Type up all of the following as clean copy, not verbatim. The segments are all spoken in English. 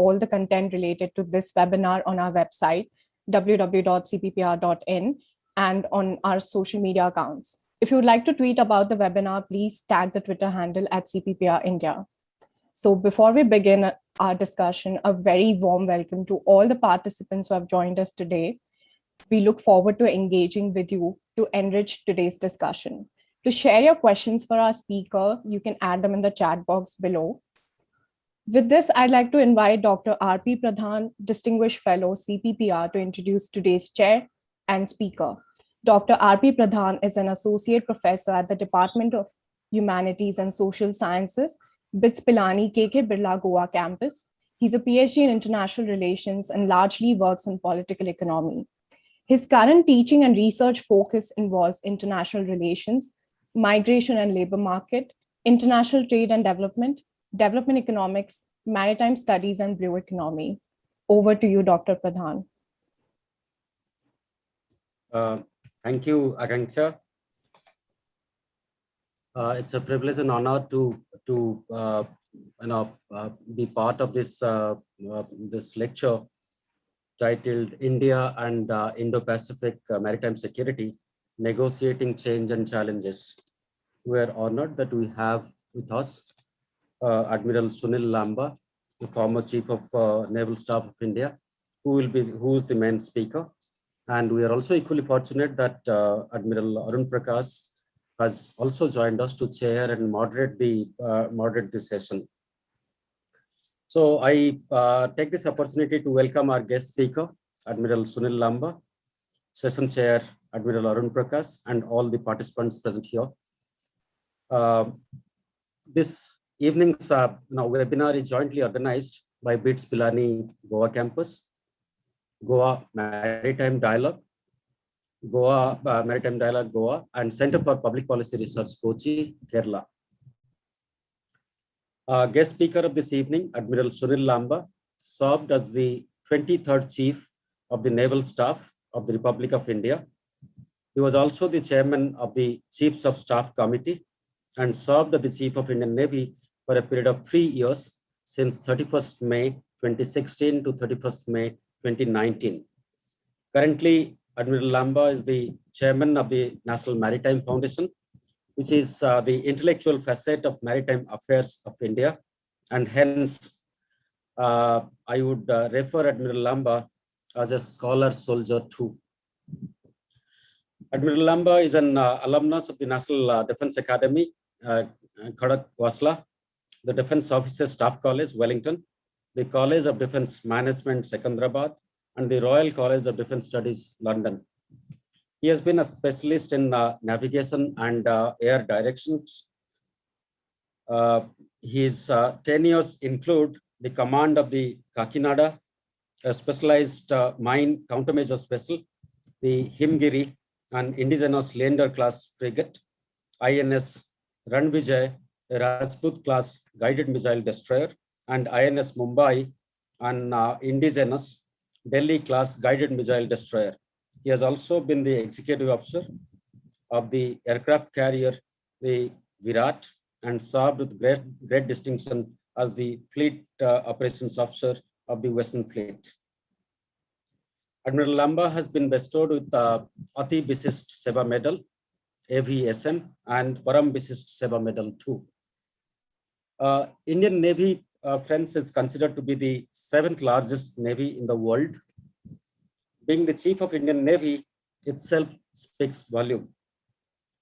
all the content related to this webinar on our website, www.cppr.in, and on our social media accounts. If you would like to tweet about the webinar, please tag the Twitter handle at CPPR India. So before we begin our discussion, a very warm welcome to all the participants who have joined us today. We look forward to engaging with you to enrich today's discussion. To share your questions for our speaker, you can add them in the chat box below. With this, I'd like to invite Dr. R.P. Pradhan, Distinguished Fellow, CPPR, to introduce today's chair and speaker. Dr. R.P. Pradhan is an associate professor at the Department of Humanities and Social Sciences, BITS Pilani KK Birla Goa campus. He's a PhD in international relations and largely works in political economy. His current teaching and research focus involves international relations, migration and labor market, international trade and development, development economics, maritime studies, and blue economy. Over to you, Dr. Pradhan. Thank you, Akanksha. It's a privilege and honor to be part of this this lecture titled India and Indo-Pacific Maritime Security, Negotiating Change and Challenges. We are honored that we have with us Admiral Sunil Lanba, the former Chief of Naval Staff of India, who is the main speaker. And we are also equally fortunate that Admiral Arun Prakash has also joined us to chair and moderate the session. So I take this opportunity to welcome our guest speaker, Admiral Sunil Lanba, session chair, Admiral Arun Prakash, and all the participants present here. This evening's webinar is jointly organized by BITS Pilani Goa campus, Goa Maritime Dialogue, Goa, and Center for Public Policy Research, Kochi, Kerala. Guest speaker of this evening, Admiral Sunil Lanba, served as the 23rd Chief of the Naval Staff of the Republic of India. He was also the chairman of the Chiefs of Staff Committee and served as the Chief of Indian Navy for a period of 3 years, since 31st May 2016 to 31st May 2019. Currently, Admiral Lanba is the chairman of the National Maritime Foundation, which is the intellectual facet of maritime affairs of India. And hence, I would refer Admiral Lanba as a scholar soldier too. Admiral Lanba is an alumnus of the National Defense Academy, Khadak Wasla, the Defense Officers Staff College, Wellington, the College of Defense Management, Secunderabad, and the Royal College of Defense Studies, London. He has been a specialist in navigation and air directions. His tenures include the command of the Kakinada, a specialized mine countermeasures vessel, the Himgiri, an indigenous Leander-class frigate, INS Ranvijay, a Rajput-class guided missile destroyer, and INS Mumbai, an indigenous Delhi-class guided missile destroyer. He has also been the executive officer of the aircraft carrier, the Virat, and served with great distinction as the Fleet Operations Officer of the Western Fleet. Admiral Lanba has been bestowed with the Ati Bisist Seva Medal, AVSM, and Param Bisist Seva Medal too. Indian Navy, friends, is considered to be the 7th largest Navy in the world. Being the Chief of Indian Navy itself speaks volume.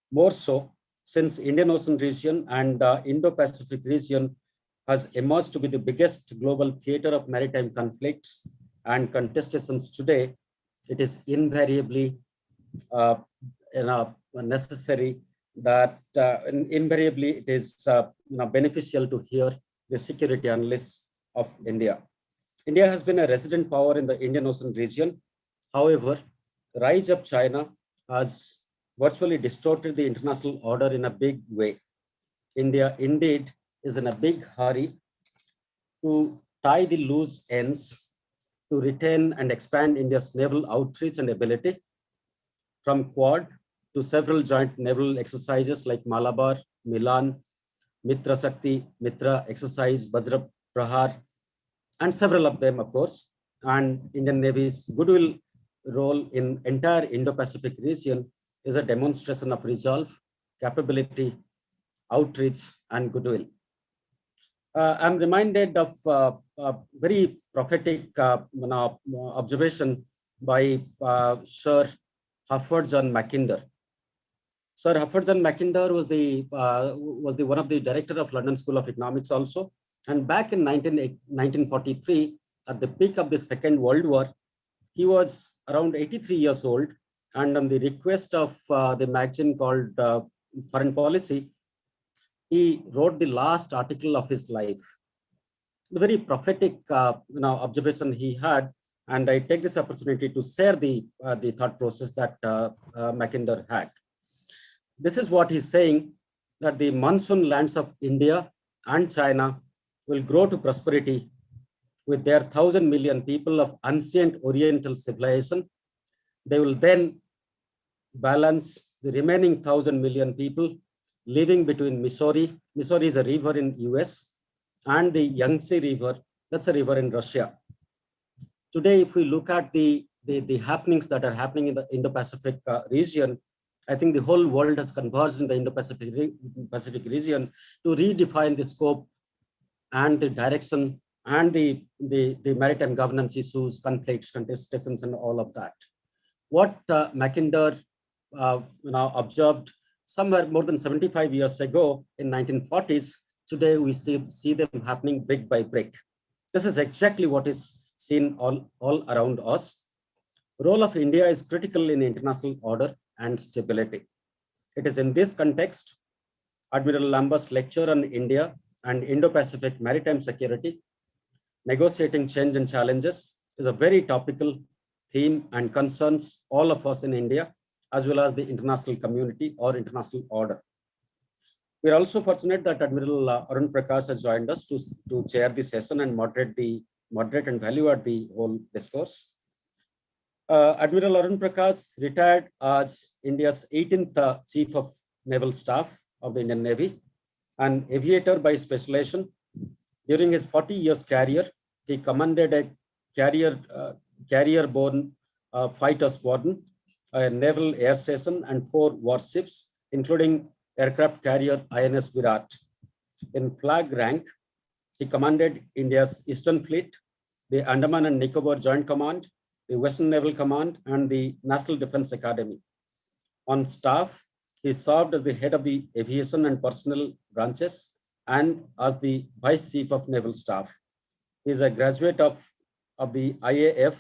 More so, since Indian Ocean region and Indo-Pacific region has emerged to be the biggest global theater of maritime conflicts and contestations today, it is invariably necessary that invariably it is beneficial to hear the security analysts of India. India has been a resident power in the Indian Ocean region. However, the rise of China has virtually distorted the international order in a big way. India indeed is in a big hurry to tie the loose ends to retain and expand India's naval outreach and ability, from Quad to several joint naval exercises like Malabar, Milan, Mitra Shakti, Mitra exercise, Vajra Prahar, and several of them, of course, and Indian Navy's goodwill role in entire Indo-Pacific region is a demonstration of resolve, capability, outreach, and goodwill. I'm reminded of a very prophetic observation by Sir Hufford John Mackinder. Sir Hufford John Mackinder was the one of the director of London School of Economics also. And back in 1943, at the peak of the Second World War, he was around 83 years old. And on the request of the magazine called Foreign Policy, he wrote the last article of his life. The very prophetic observation he had, and I take this opportunity to share the thought process that Mackinder had. This is what he's saying, that the monsoon lands of India and China will grow to prosperity with their 1,000 million people of ancient Oriental civilization. They will then balance the remaining 1,000 million people living between Missouri. Missouri is a river in US, and the Yangtze River, that's a river in Russia. Today, if we look at the happenings that are happening in the Indo-Pacific region, I think the whole world has converged in the Indo-Pacific region to redefine the scope and the direction and the maritime governance issues, conflicts, contestations, and all of that. What Mackinder observed somewhere more than 75 years ago in 1940s, today we see them happening brick by brick. This is exactly what is seen all around us. Role of India is critical in international order and stability. It is in this context, Admiral Lanba's lecture on India and Indo-Pacific maritime security, negotiating change and challenges, is a very topical theme and concerns all of us in India, as well as the international community or international order. We are also fortunate that Admiral Arun Prakash has joined us to chair the session and moderate and value add the whole discourse. Admiral Arun Prakash retired as India's 18th Chief of Naval Staff of the Indian Navy, an aviator by specialization. During his 40 years career, he commanded a carrier-borne fighter squadron, a naval air station, and 4 warships, including aircraft carrier INS Virat. In flag rank, he commanded India's Eastern Fleet, the Andaman and Nicobar Joint Command, the Western Naval Command, and the National Defense Academy. On staff, he served as the head of the aviation and personnel branches and as the Vice Chief of Naval Staff. He is a graduate of the IAF,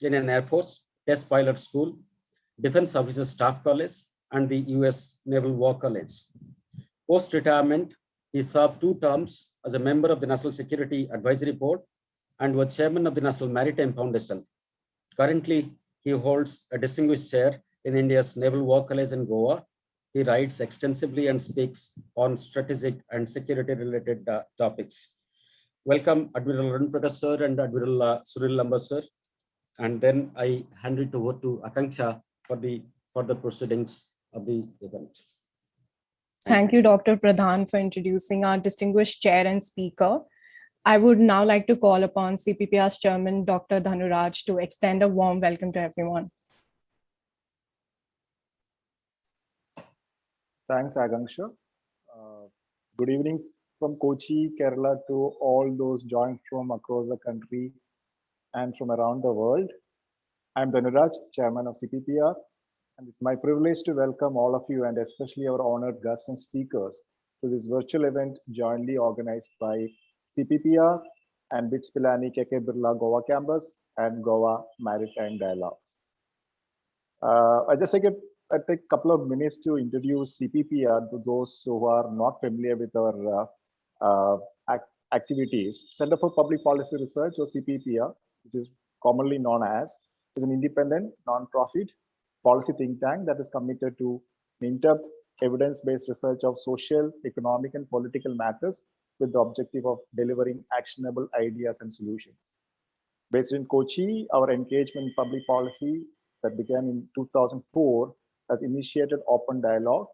Indian Air Force, Test Pilot School, Defense Officers Staff College, and the US Naval War College. Post-retirement, he served 2 terms as a member of the National Security Advisory Board and was chairman of the National Maritime Foundation. Currently, he holds a distinguished chair in India's Naval War College in Goa. He writes extensively and speaks on strategic and security-related topics. Welcome, Admiral Arun Prakash sir and Admiral Sunil Lanba sir. And then I hand it over to Akanksha for the proceedings of the event. Thank you, Dr. Pradhan, for introducing our distinguished chair and speaker. I would now like to call upon CPPR's chairman, Dr. Dhaniraj, to extend a warm welcome to everyone. Thanks, Akanksha. Good evening from Kochi, Kerala, to all those joined from across the country and from around the world. I'm Dhaniraj, chairman of CPPR, and it's my privilege to welcome all of you and especially our honored guests and speakers to this virtual event jointly organized by CPPR and BITS Pilani KK Birla Goa Campus and Goa Maritime Dialogues. I take a couple of minutes to introduce CPPR to those who are not familiar with our activities. Center for Public Policy Research, or CPPR, which is commonly known as, is an independent, non-profit policy think tank that is committed to in-depth evidence-based research of social, economic, and political matters with the objective of delivering actionable ideas and solutions. Based in Kochi, our engagement in public policy that began in 2004 has initiated open dialogue,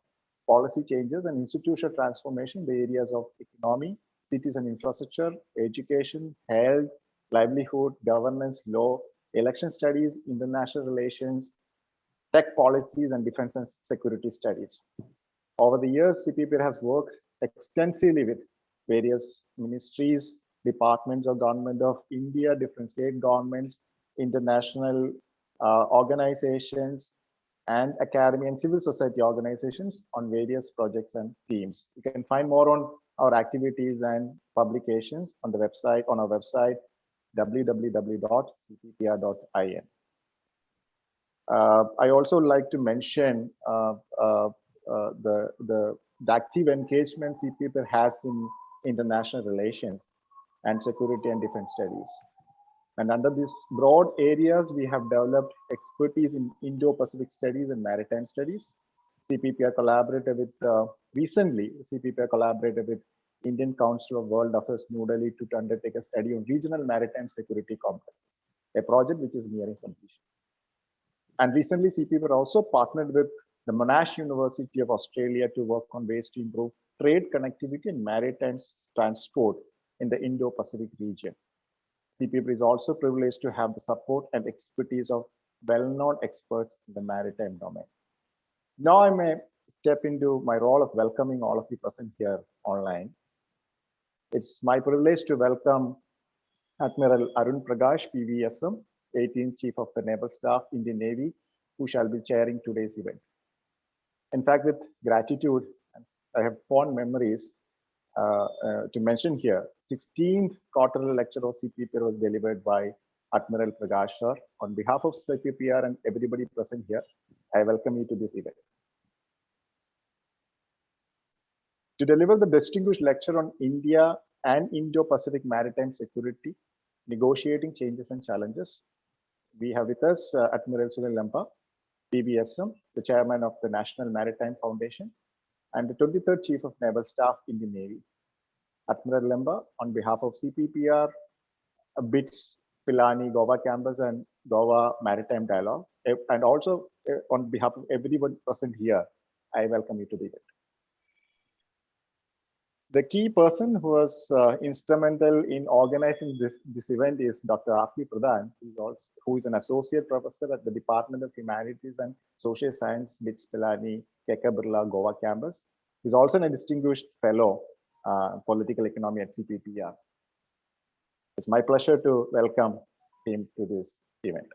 policy changes, and institutional transformation in the areas of economy, cities and infrastructure, education, health, livelihood, governance, law, election studies, international relations, tech policies, and defense and security studies. Over the years, CPPR has worked extensively with various ministries, departments of government of India, different state governments, international organizations, and academy and civil society organizations on various projects and themes. You can find more on our activities and publications on the website, on our website, www.cppr.in. I also like to mention the active engagement CPPR has in international relations and security and defense studies. And under these broad areas, we have developed expertise in Indo-Pacific studies and maritime studies. CPPR collaborated with, recently, CPPR collaborated with Indian Council of World Affairs New Delhi to undertake a study on regional maritime security complexes, a project which is nearing completion. And recently, CPPR also partnered with the Monash University of Australia to work on ways to improve trade connectivity and maritime transport in the Indo-Pacific region. CPPR is also privileged to have the support and expertise of well-known experts in the maritime domain. Now I may step into my role of welcoming all of you present here online. It's my privilege to welcome Admiral Arun Prakash, PVSM, 18th Chief of the Naval Staff, Indian Navy, who shall be chairing today's event. In fact, with gratitude, I have fond memories to mention here. 16th quarterly lecture of CPPR was delivered by Admiral Prakash sir. On behalf of CPPR and everybody present here, I welcome you to this event. To deliver the distinguished lecture on India and Indo-Pacific maritime security, negotiating changes and challenges, we have with us Admiral Lanba, PBSM, the chairman of the National Maritime Foundation, and the 23rd Chief of Naval Staff, Indian Navy. Admiral Lanba, on behalf of CPPR, BITS, Pilani, Goa Campus, and Goa Maritime Dialogue, and also on behalf of everyone present here, I welcome you to the event. The key person who was instrumental in organizing this event is Dr. R.P. Pradhan, who is an associate professor at the Department of Humanities and Social Science, BITS Pilani, Keka Birla, Goa campus. He's also a distinguished fellow political economy at CPPR. It's my pleasure to welcome him to this event.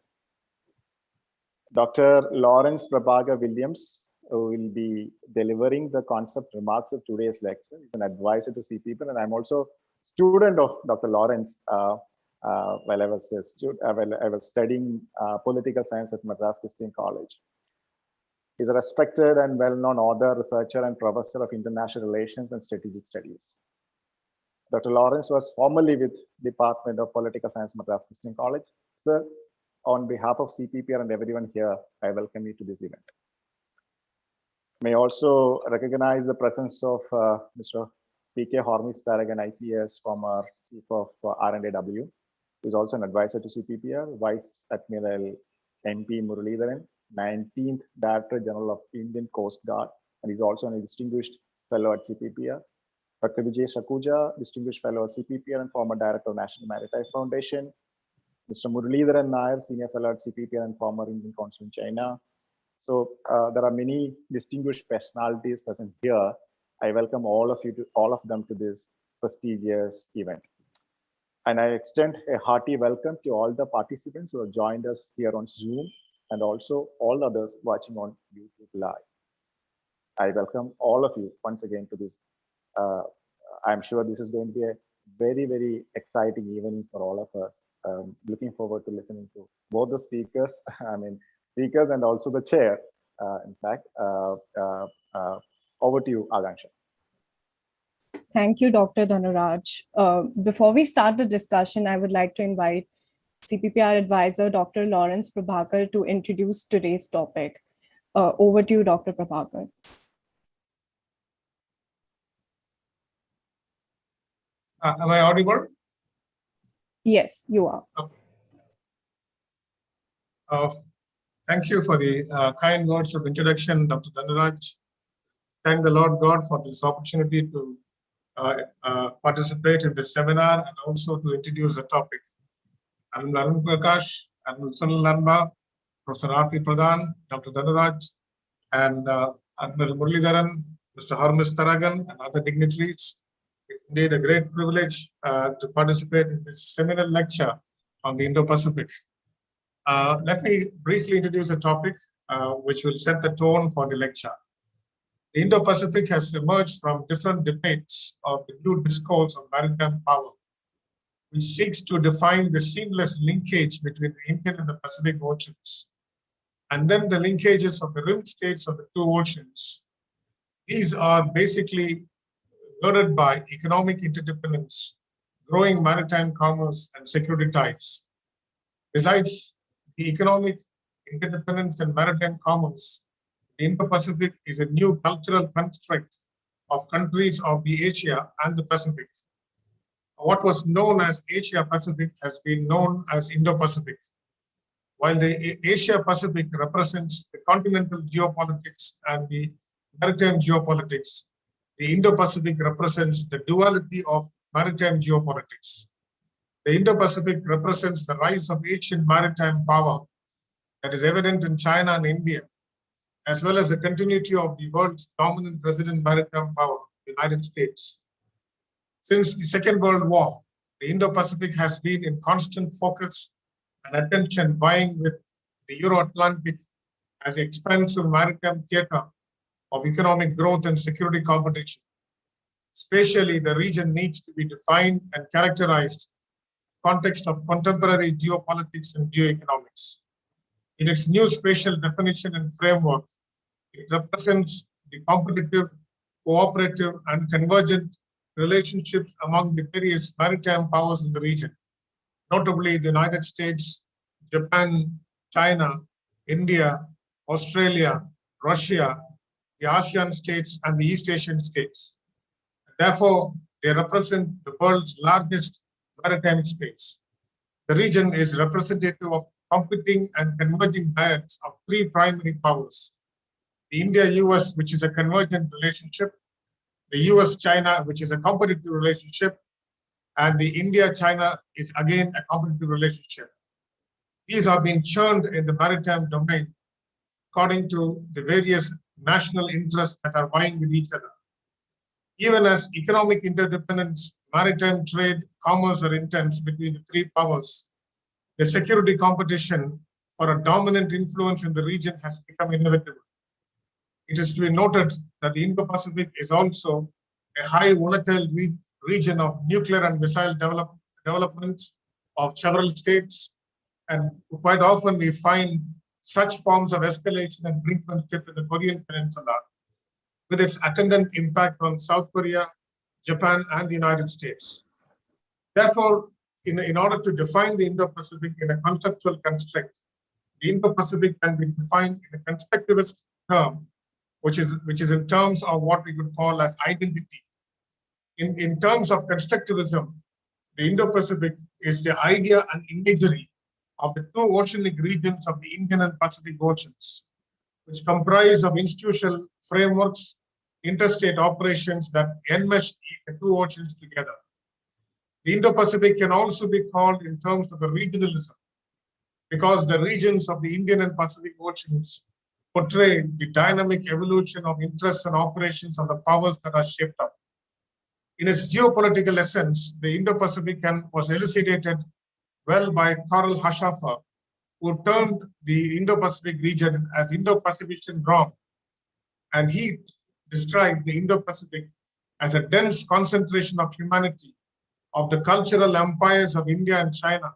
Dr. Lawrence Prabhagar Williams, who will be delivering the concept remarks of today's lecture. He's an advisor to CPPR, and I'm also student of Dr. Lawrence while I was studying political science at Madras Christian College. He's a respected and well-known author, researcher, and professor of international relations and strategic studies. Dr. Lawrence was formerly with Department of Political Science, Madras Christian College. Sir, on behalf of CPPR and everyone here, I welcome you to this event. May also recognize the presence of Mr. P.K. Hormis Taragan, IPS, former Chief of R&AW, who is also an advisor to CPPR, Vice Admiral N.P. Muralidharan, 19th Director General of Indian Coast Guard, and he's also a distinguished fellow at CPPR. Dr. Vijay Shakuja, distinguished fellow at CPPR and former Director of National Maritime Foundation. Mr. Muralidharan Nair, senior fellow at CPPR and former Indian Consul in China. So there are many distinguished personalities present here. I welcome all of them to this prestigious event. And I extend a hearty welcome to all the participants who have joined us here on Zoom and also all others watching on YouTube Live. I welcome all of you once again to this. I'm sure this is going to be a very, very exciting evening for all of us. Looking forward to listening to both the speakers, speakers and also the chair. In fact, over to you, Agansha. Thank you, Dr. Dhaniraj. Before we start the discussion, I would like to invite CPPR advisor, Dr. Lawrence Prabhakar, to introduce today's topic. Over to you, Dr. Prabhakar. Am I audible? Yes, you are. Okay. Thank you for the kind words of introduction, Dr. Dhaniraj. Thank the Lord God for this opportunity to participate in this seminar and also to introduce the topic. Admiral Arun Prakash, Admiral Lanba, Professor R.P. Pradhan, Dr. Dhaniraj, and Admiral Muralidharan, Mr. Harmis Taragan, and other dignitaries. It's indeed a great privilege to participate in this seminal lecture on the Indo-Pacific. Let me briefly introduce the topic, which will set the tone for the lecture. The Indo-Pacific has emerged from different debates of the new discourse of maritime power, which seeks to define the seamless linkage between the Indian and the Pacific Oceans, and then the linkages of the rim states of the two oceans. These are basically girded by economic interdependence, growing maritime commerce, and security ties. Besides the economic interdependence and maritime commerce, the Indo-Pacific is a new cultural construct of countries of the Asia and the Pacific. What was known as Asia-Pacific has been known as Indo-Pacific. While the Asia-Pacific represents the continental geopolitics and the maritime geopolitics, the Indo-Pacific represents the duality of maritime geopolitics. The Indo-Pacific represents the rise of Asian maritime power that is evident in China and India, as well as the continuity of the world's dominant resident maritime power, the United States. Since the Second World War, the Indo-Pacific has been in constant focus and attention, vying with the Euro-Atlantic as the expansive maritime theater of economic growth and security competition. Spatially, the region needs to be defined and characterized in the context of contemporary geopolitics and geoeconomics. In its new spatial definition and framework, it represents the competitive, cooperative, and convergent relationships among the various maritime powers in the region, notably the United States, Japan, China, India, Australia, Russia, the ASEAN states, and the East Asian states. Therefore, they represent the world's largest maritime space. The region is representative of competing and converging dyads of three primary powers: the India-US, which is a convergent relationship; the US-China, which is a competitive relationship; and the India-China is again a competitive relationship. These are being churned in the maritime domain according to the various national interests that are vying with each other. Even as economic interdependence, maritime trade, commerce are intense between the three powers, the security competition for a dominant influence in the region has become inevitable. It is to be noted that the Indo-Pacific is also a high volatile region of nuclear and missile developments of several states, and quite often we find such forms of escalation and brinkmanship in the Korean Peninsula, with its attendant impact on South Korea, Japan, and the United States. Therefore, in order to define the Indo-Pacific in a conceptual construct, the Indo-Pacific can be defined in a constructivist term, which is in terms of what we could call as identity. In terms of constructivism, the Indo-Pacific is the idea and imagery of the two oceanic regions of the Indian and Pacific Oceans, which comprise of institutional frameworks, interstate operations that enmesh the two oceans together. The Indo-Pacific can also be called in terms of a regionalism, because the regions of the Indian and Pacific Oceans portray the dynamic evolution of interests and operations of the powers that are shaped up. In its geopolitical essence, the Indo-Pacific was elucidated well by Karl Haschaffer, who termed the Indo-Pacific region as Indo-Pacifician ROM, and he described the Indo-Pacific as a dense concentration of humanity, of the cultural empires of India and China,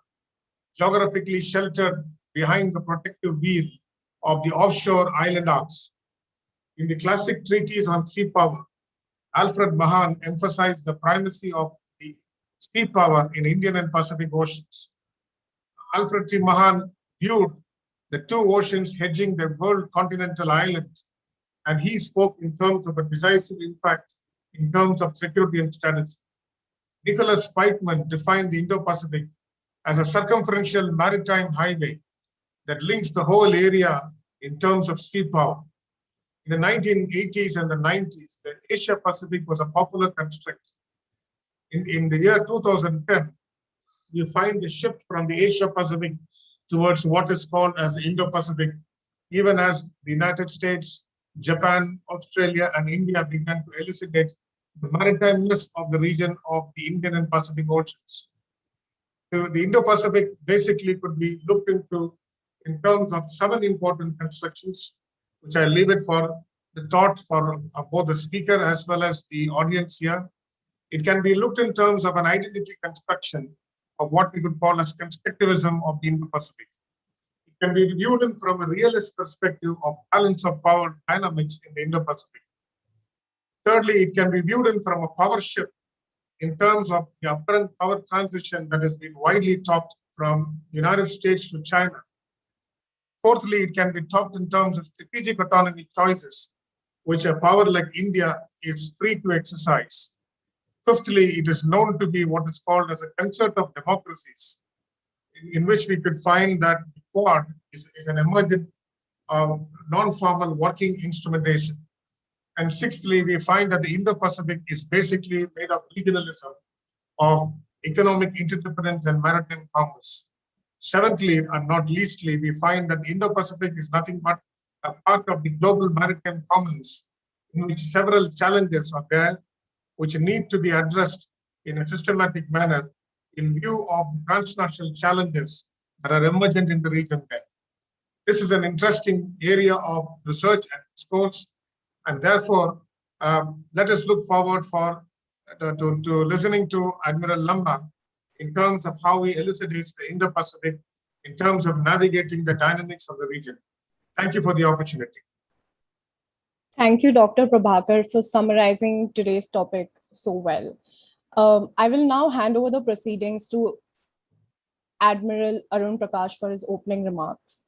geographically sheltered behind the protective veil of the offshore island arcs. In the classic treatise on sea power, Alfred Mahan emphasized the primacy of the sea power in Indian and Pacific Oceans. Alfred T. Mahan viewed the two oceans hedging the world continental islands, and he spoke in terms of a decisive impact in terms of security and strategy. Nicholas Spikeman defined the Indo-Pacific as a circumferential maritime highway that links the whole area in terms of sea power. In the 1980s and the 90s, the Asia-Pacific was a popular construct. In the year 2010, we find the shift from the Asia-Pacific towards what is called as the Indo-Pacific, even as the United States, Japan, Australia, and India began to elucidate the maritimeness of the region of the Indian and Pacific Oceans. The Indo-Pacific basically could be looked into in terms of 7 important constructions, which I leave it for the thought for both the speaker as well as the audience here. It can be looked in terms of an identity construction of what we could call as constructivism of the Indo-Pacific. It can be viewed in from a realist perspective of balance of power dynamics in the Indo-Pacific. Thirdly, it can be viewed in from a power shift in terms of the apparent power transition that has been widely talked from the United States to China. Fourthly, it can be talked in terms of strategic autonomy choices, which a power like India is free to exercise. Fifthly, it is known to be what is called as a concert of democracies, in which we could find that the Quad is an emergent non-formal working instrumentation. And sixthly, we find that the Indo-Pacific is basically made of regionalism, of economic interdependence and maritime commerce. Seventhly, and not leastly, we find that the Indo-Pacific is nothing but a part of the global maritime commons, in which several challenges are there, which need to be addressed in a systematic manner in view of transnational challenges that are emergent in the region there. This is an interesting area of research and discourse, and therefore, let us look forward to listening to Admiral Lanba in terms of how he elucidates the Indo-Pacific in terms of navigating the dynamics of the region. Thank you for the opportunity. Thank you, Dr. Prabhakar, for summarizing today's topic so well. I will now hand over the proceedings to Admiral Arun Prakash for his opening remarks.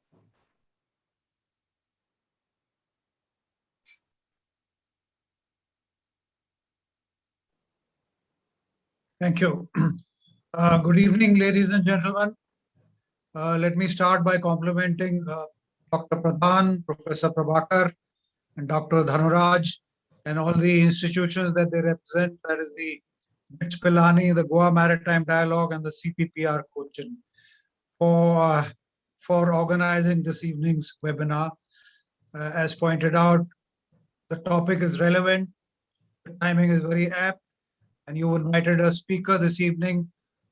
Thank you. Good evening, ladies and gentlemen. Let me start by complimenting Dr. Pradhan, Professor Prabhakar, and Dr. Dhaniraj, and all the institutions that they represent, that is the BITS Pilani, the Goa Maritime Dialogue, and the CPPR Cochin, for organizing this evening's webinar. As pointed out, the topic is relevant, the timing is very apt, and you invited a speaker this evening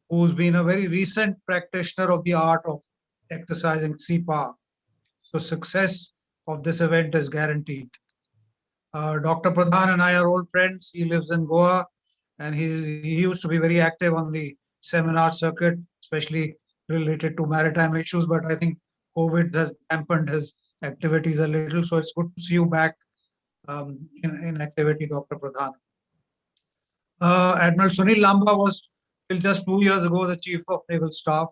who's been a very recent practitioner of the art of exercising sea power. So success of this event is guaranteed. Dr. Pradhan and I are old friends. He lives in Goa, and he used to be very active on the seminar circuit, especially related to maritime issues. But I think COVID has dampened his activities a little. So it's good to see you back in activity, Dr. Pradhan. Admiral Sunil Lanba was till just 2 years ago the Chief of Naval Staff,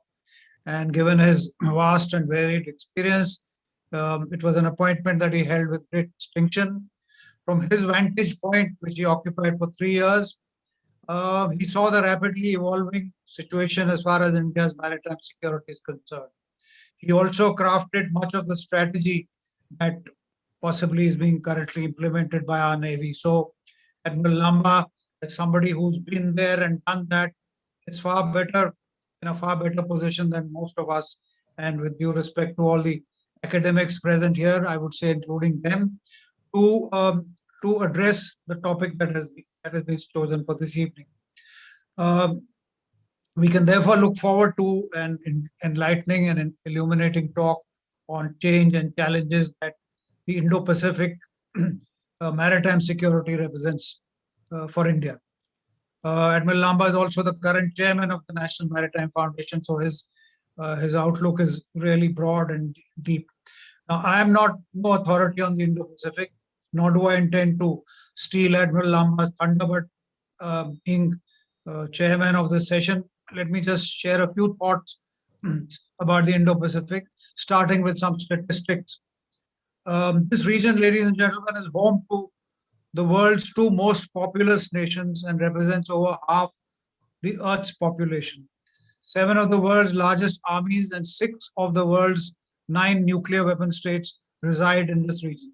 and given his vast and varied experience, it was an appointment that he held with great distinction. From his vantage point, which he occupied for 3 years, he saw the rapidly evolving situation as far as India's maritime security is concerned. He also crafted much of the strategy that possibly is being currently implemented by our Navy. So Admiral Lanba, as somebody who's been there and done that, is far better, in a far better position than most of us. And with due respect to all the academics present here, I would say, including them, to address the topic that has been chosen for this evening. We can therefore look forward to an enlightening and illuminating talk on change and challenges that the Indo-Pacific maritime security represents for India. Admiral Lanba is also the current chairman of the National Maritime Foundation, so his outlook is really broad and deep. Now, I am no authority on the Indo-Pacific, nor do I intend to steal Admiral Lanba's thunder, but being chairman of this session, let me just share a few thoughts about the Indo-Pacific, starting with some statistics. This region, ladies and gentlemen, is home to the world's 2 most populous nations and represents over half the Earth's population. 7 of the world's largest armies and 6 of the world's 9 nuclear weapon states reside in this region.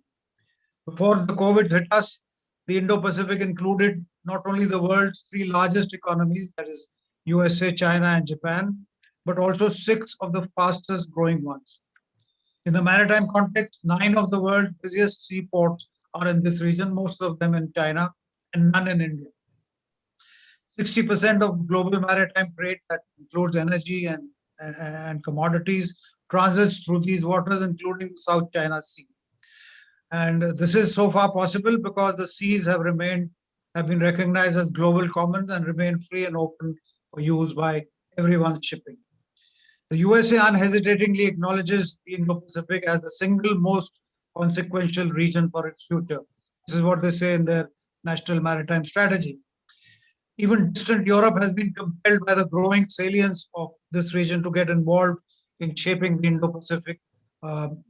Before the COVID hit us, the Indo-Pacific included not only the world's 3 largest economies, that is USA, China, and Japan, but also 6 of the fastest growing ones. In the maritime context, 9 of the world's busiest seaports are in this region, most of them in China and none in India. 60% of global maritime trade, that includes energy and commodities, transits through these waters, including the South China Sea. And this is so far possible because the seas have been recognized as global commons and remain free and open for use by everyone's shipping. The USA unhesitatingly acknowledges the Indo-Pacific as the single most consequential region for its future. This is what they say in their National Maritime Strategy. Even distant Europe has been compelled by the growing salience of this region to get involved in shaping the Indo-Pacific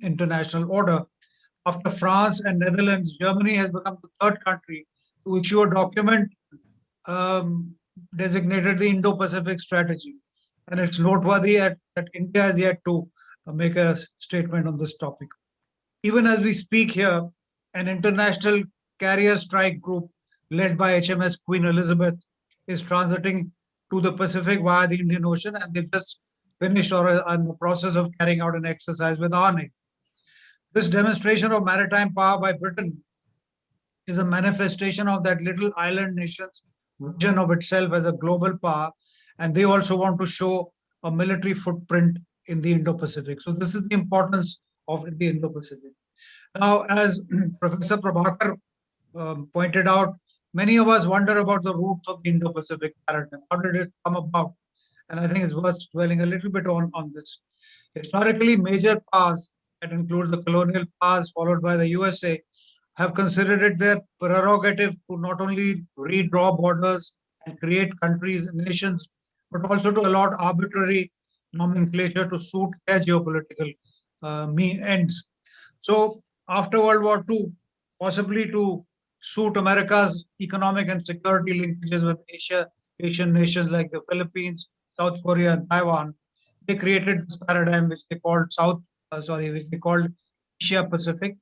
international order. After France and Netherlands, Germany has become the third country to issue a document designated the Indo-Pacific Strategy. And it's noteworthy that India has yet to make a statement on this topic. Even as we speak here, an international carrier strike group led by HMS Queen Elizabeth is transiting to the Pacific via the Indian Ocean, and they've just finished or are in the process of carrying out an exercise with our Navy. This demonstration of maritime power by Britain is a manifestation of that little island nation's vision of itself as a global power, and they also want to show a military footprint in the Indo-Pacific. So this is the importance of the Indo-Pacific. Now, as Professor Prabhakar pointed out, many of us wonder about the roots of the Indo-Pacific paradigm. How did it come about? And I think it's worth dwelling a little bit on this. Historically, major powers, that include the colonial powers followed by the USA, have considered it their prerogative to not only redraw borders and create countries and nations, but also to allot arbitrary nomenclature to suit their geopolitical ends. So after World War II, possibly to suit America's economic and security linkages with Asian nations like the Philippines, South Korea, and Taiwan, they created this paradigm which they called Asia Pacific,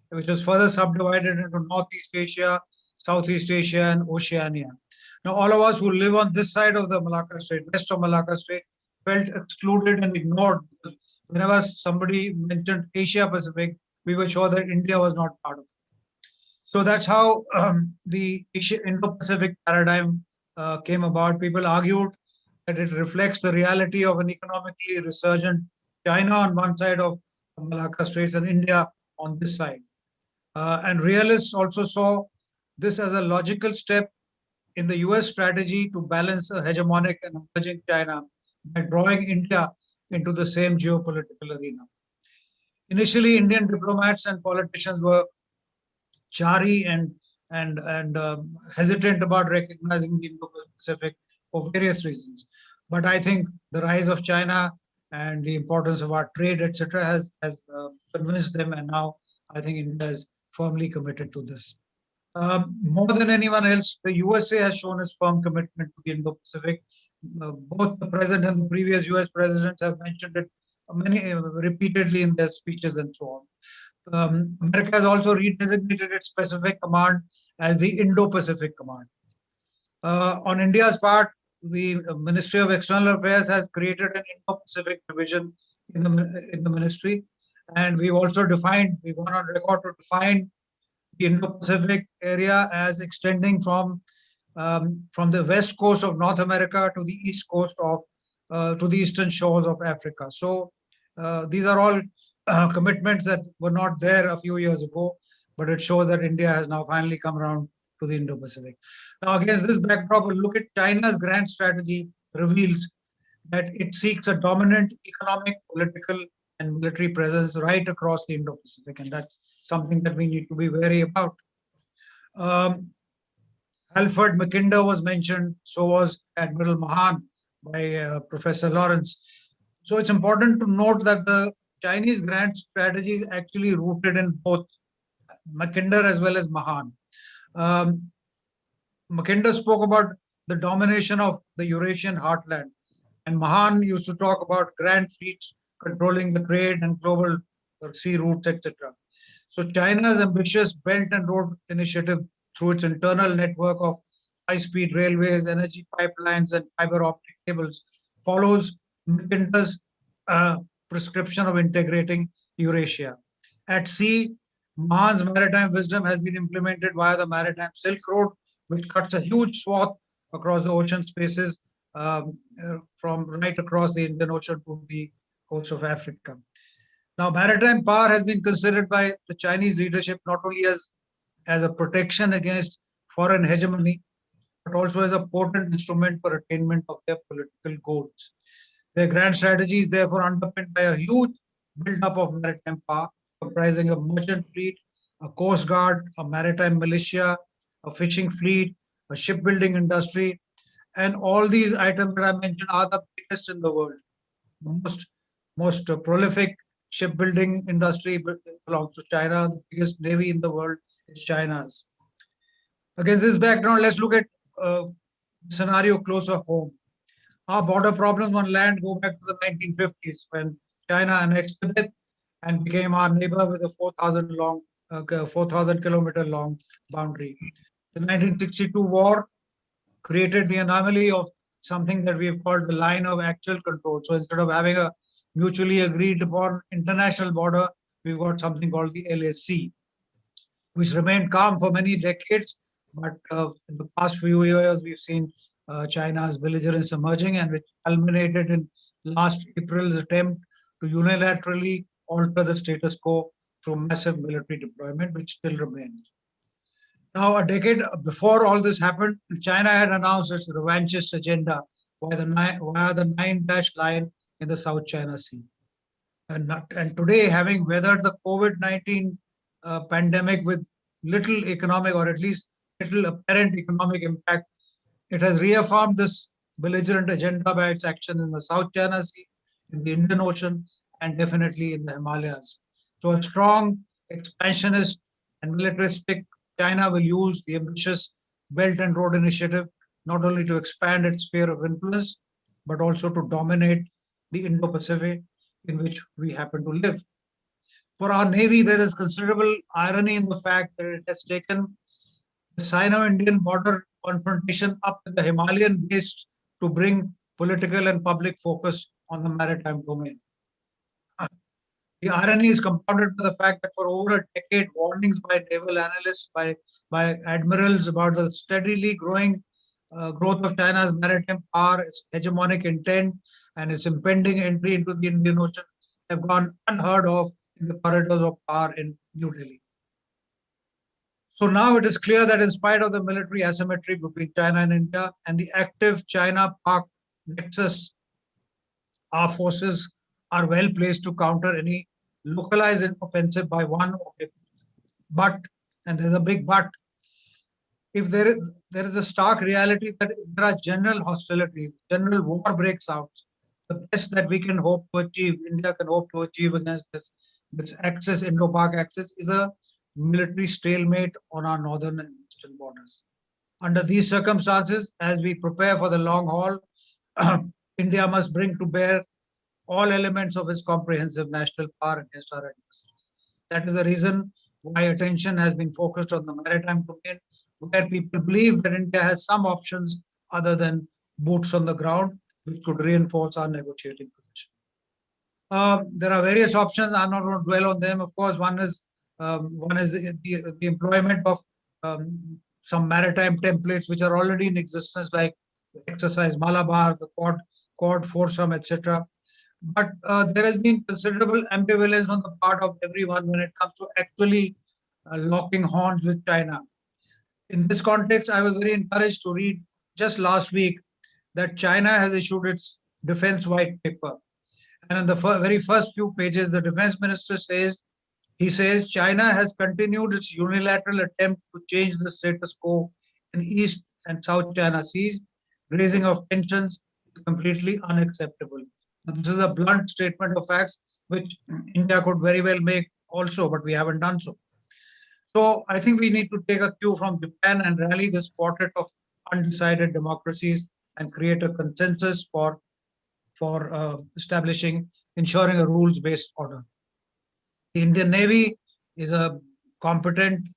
which was further subdivided into Northeast Asia, Southeast Asia, and Oceania. Now, all of us who live on this side of the Malacca Strait, west of Malacca Strait, felt excluded and ignored. Whenever somebody mentioned Asia Pacific, we were sure that India was not part of it. So that's how the Indo-Pacific paradigm came about. People argued that it reflects the reality of an economically resurgent China on one side of Malacca Straits and India on this side. And realists also saw this as a logical step in the US strategy to balance a hegemonic and emerging China by drawing India into the same geopolitical arena. Initially, Indian diplomats and politicians were chary and hesitant about recognizing the Indo-Pacific for various reasons. But I think the rise of China and the importance of our trade, etc., has convinced them, and now I think India is firmly committed to this. More than anyone else, the USA has shown its firm commitment to the Indo-Pacific. Both the present and the previous US presidents have mentioned it repeatedly in their speeches and so on. America has also redesignated its Pacific Command as the Indo-Pacific Command. On India's part, the Ministry of External Affairs has created an Indo-Pacific division in the ministry, and we've also gone on record to define the Indo-Pacific area as extending from the west coast of North America to the east coast of to the eastern shores of Africa. So these are all commitments that were not there a few years ago, but it shows that India has now finally come around to the Indo-Pacific. Now, against this backdrop, a look at China's grand strategy reveals that it seeks a dominant economic, political, and military presence right across the Indo-Pacific, and that's something that we need to be wary about. Alfred Mackinder was mentioned, so was Admiral Mahan by Professor Lawrence. So it's important to note that the Chinese grand strategy is actually rooted in both Mackinder as well as Mahan. Mackinder spoke about the domination of the Eurasian heartland, and Mahan used to talk about grand fleets controlling the trade and global sea routes, etc. So China's ambitious Belt and Road Initiative, through its internal network of high-speed railways, energy pipelines, and fiber optic cables follows Mackintosh's prescription of integrating Eurasia. At sea, Mahan's maritime wisdom has been implemented via the Maritime Silk Road, which cuts a huge swath across the ocean spaces from right across the Indian Ocean to the coast of Africa. Now, maritime power has been considered by the Chinese leadership not only as a protection against foreign hegemony, but also as a potent instrument for attainment of their political goals. Their grand strategy is therefore underpinned by a huge buildup of maritime power, comprising a merchant fleet, a coast guard, a maritime militia, a fishing fleet, a shipbuilding industry, and all these items that I mentioned are the biggest in the world. The most prolific shipbuilding industry belongs to China. The biggest navy in the world is China's. Against this background, let's look at scenario closer home. Our border problems on land go back to the 1950s when China annexed Tibet and became our neighbor with a 4,000 kilometer long boundary. The 1962 war created the anomaly of something that we have called the line of actual control. So instead of having a mutually agreed upon international border, we've got something called the LAC, which remained calm for many decades. But in the past few years, we've seen China's belligerence emerging, and which culminated in last April's attempt to unilaterally alter the status quo through massive military deployment, which still remains. Now, a decade before all this happened, China had announced its revanchist agenda via the 9-dash line in the South China Sea. And today, having weathered the COVID-19 pandemic with little economic, or at least little apparent economic impact, it has reaffirmed this belligerent agenda by its action in the South China Sea, in the Indian Ocean, and definitely in the Himalayas. So a strong, expansionist, and militaristic China will use the ambitious Belt and Road Initiative not only to expand its sphere of influence, but also to dominate the Indo-Pacific in which we happen to live. For our Navy, there is considerable irony in the fact that it has taken the Sino-Indian border confrontation up to the Himalayan base to bring political and public focus on the maritime domain. The irony is compounded by the fact that for over a decade, warnings by naval analysts, by admirals about the steadily growing growth of China's maritime power, its hegemonic intent, and its impending entry into the Indian Ocean have gone unheard of in the corridors of power in New Delhi. So now it is clear that in spite of the military asymmetry between China and India and the active China-Pak nexus, our forces are well placed to counter any localized offensive by one or the but, and there's a big but, if there is a stark reality that if there are general hostilities, general war breaks out, the best that we can hope to achieve, India can hope to achieve against this axis, Indo-Pak axis, is a military stalemate on our northern and eastern borders. Under these circumstances, as we prepare for the long haul, India must bring to bear all elements of its comprehensive national power against our adversaries. That is the reason why attention has been focused on the maritime domain, where people believe that India has some options other than boots on the ground, which could reinforce our negotiating position. There are various options. I'm not going to dwell on them. Of course, one is the employment of some maritime templates which are already in existence, like the exercise Malabar, the Quad Foursome, etc. But there has been considerable ambivalence on the part of everyone when it comes to actually locking horns with China. In this context, I was very encouraged to read just last week that China has issued its defense white paper. And in the very first few pages, the defense minister says, China has continued its unilateral attempt to change the status quo in East and South China Seas. Raising of tensions is completely unacceptable. This is a blunt statement of facts, which India could very well make also, but we haven't done so. So I think we need to take a cue from Japan and rally this quartet of undecided democracies and create a consensus for ensuring a rules-based order. The Indian Navy is a competent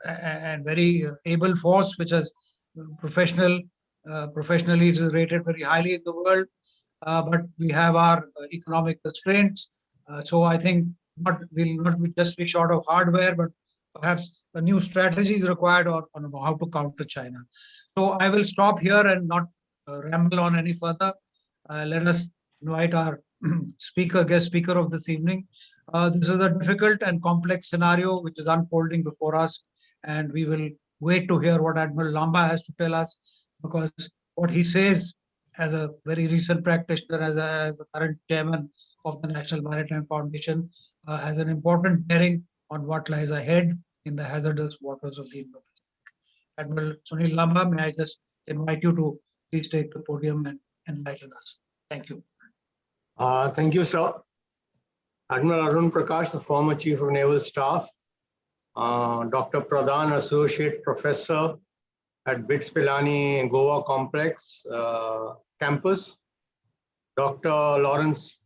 and very able force, which has professional Professionally, it is rated very highly in the world, but we have our economic constraints. So I think we'll not just be short of hardware, but perhaps a new strategy is required on how to counter China. So I will stop here and not ramble on any further. Let us invite our guest speaker of this evening. This is a difficult and complex scenario which is unfolding before us, and we will wait to hear what Admiral Lanba has to tell us, because what he says as a very recent practitioner, as the current chairman of the National Maritime Foundation, has an important bearing on what lies ahead in the hazardous waters of the Indo-Pacific. Admiral Sunil Lanba, may I just invite you to please take the podium and enlighten us. Thank you. Thank you, sir. Admiral Arun Prakash, the former Chief of Naval Staff, Dr. Pradhan, Associate Professor at BITS Pilani Goa Complex campus, Dr. Lawrence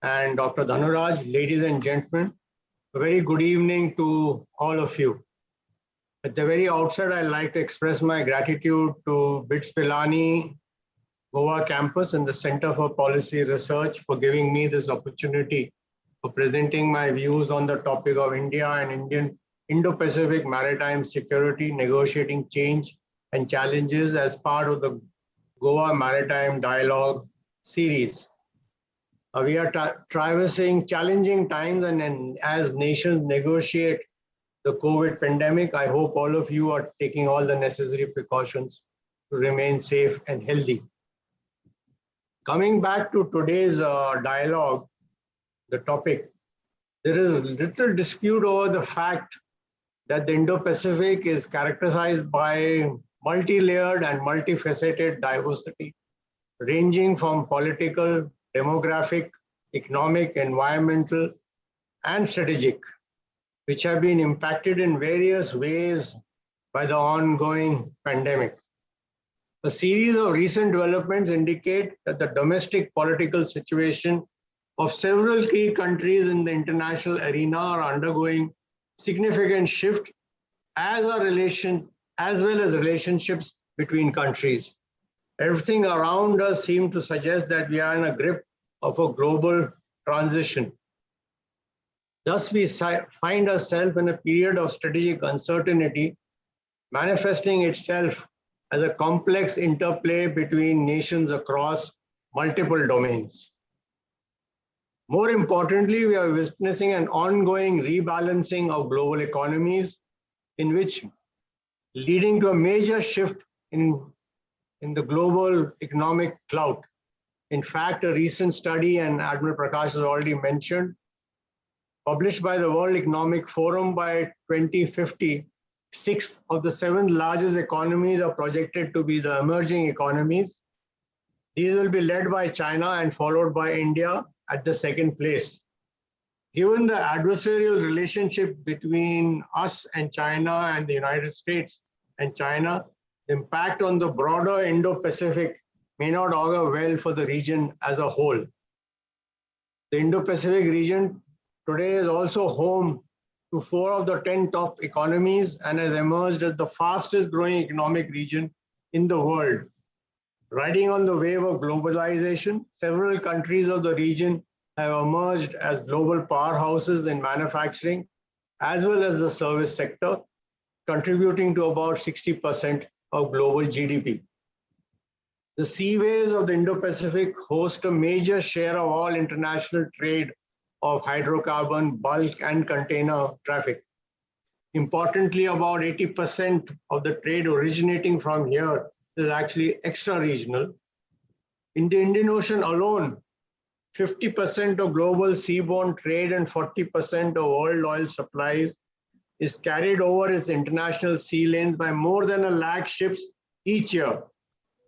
and Dr. Dhaniraj, ladies and gentlemen, a very good evening to all of you. At the very outset, I'd like to express my gratitude to BITS Pilani Goa campus and the Center for Policy Research for giving me this opportunity for presenting my views on the topic of India and Indo-Pacific maritime security, negotiating change and challenges as part of the Goa Maritime Dialogue series. We are traversing challenging times, and as nations negotiate the COVID pandemic, I hope all of you are taking all the necessary precautions to remain safe and healthy. Coming back to today's dialogue, the topic, there is little dispute over the fact that the Indo-Pacific is characterized by multi-layered and multifaceted diversity, ranging from political, demographic, economic, environmental, and strategic, which have been impacted in various ways by the ongoing pandemic. A series of recent developments indicate that the domestic political situation of several key countries in the international arena are undergoing significant shift, as well as relationships between countries. Everything around us seems to suggest that we are in a grip of a global transition. Thus, we find ourselves in a period of strategic uncertainty, manifesting itself as a complex interplay between nations across multiple domains. More importantly, we are witnessing an ongoing rebalancing of global economies, in which leading to a major shift in the global economic clout. In fact, a recent study, and Admiral Prakash has already mentioned, published by the World Economic Forum, by 2050, 6 of the 7 largest economies are projected to be the emerging economies. These will be led by China and followed by India at the second place. Given the adversarial relationship between us and China and the United States and China, the impact on the broader Indo-Pacific may not augur well for the region as a whole. The Indo-Pacific region today is also home to 4 of the 10 top economies and has emerged as the fastest growing economic region in the world. Riding on the wave of globalization, several countries of the region have emerged as global powerhouses in manufacturing, as well as the service sector, contributing to about 60% of global GDP. The seaways of the Indo-Pacific host a major share of all international trade of hydrocarbon, bulk, and container traffic. Importantly, about 80% of the trade originating from here is actually extra-regional. In the Indian Ocean alone, 50% of global seaborne trade and 40% of world oil supplies is carried over its international sea lanes by more than 1 lakh ships each year.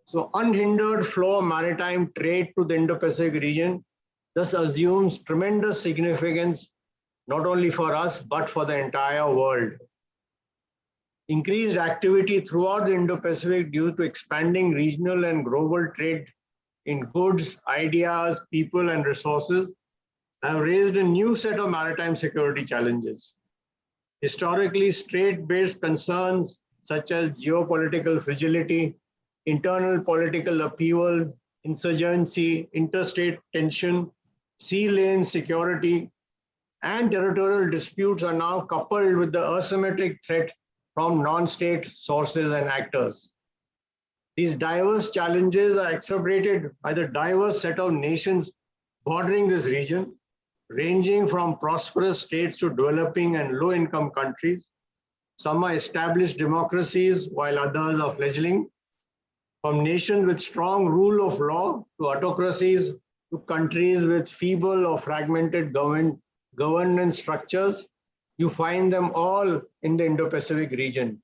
So unhindered flow of maritime trade to the Indo-Pacific region thus assumes tremendous significance, not only for us, but for the entire world. Increased activity throughout the Indo-Pacific due to expanding regional and global trade in goods, ideas, people, and resources have raised a new set of maritime security challenges. Historically, strait-based concerns such as geopolitical fragility, internal political upheaval, insurgency, interstate tension, sea lane security, and territorial disputes are now coupled with the asymmetric threat from non-state sources and actors. These diverse challenges are exacerbated by the diverse set of nations bordering this region, ranging from prosperous states to developing and low-income countries. Some are established democracies, while others are fledgling. From nations with strong rule of law to autocracies to countries with feeble or fragmented governance structures, you find them all in the Indo-Pacific region.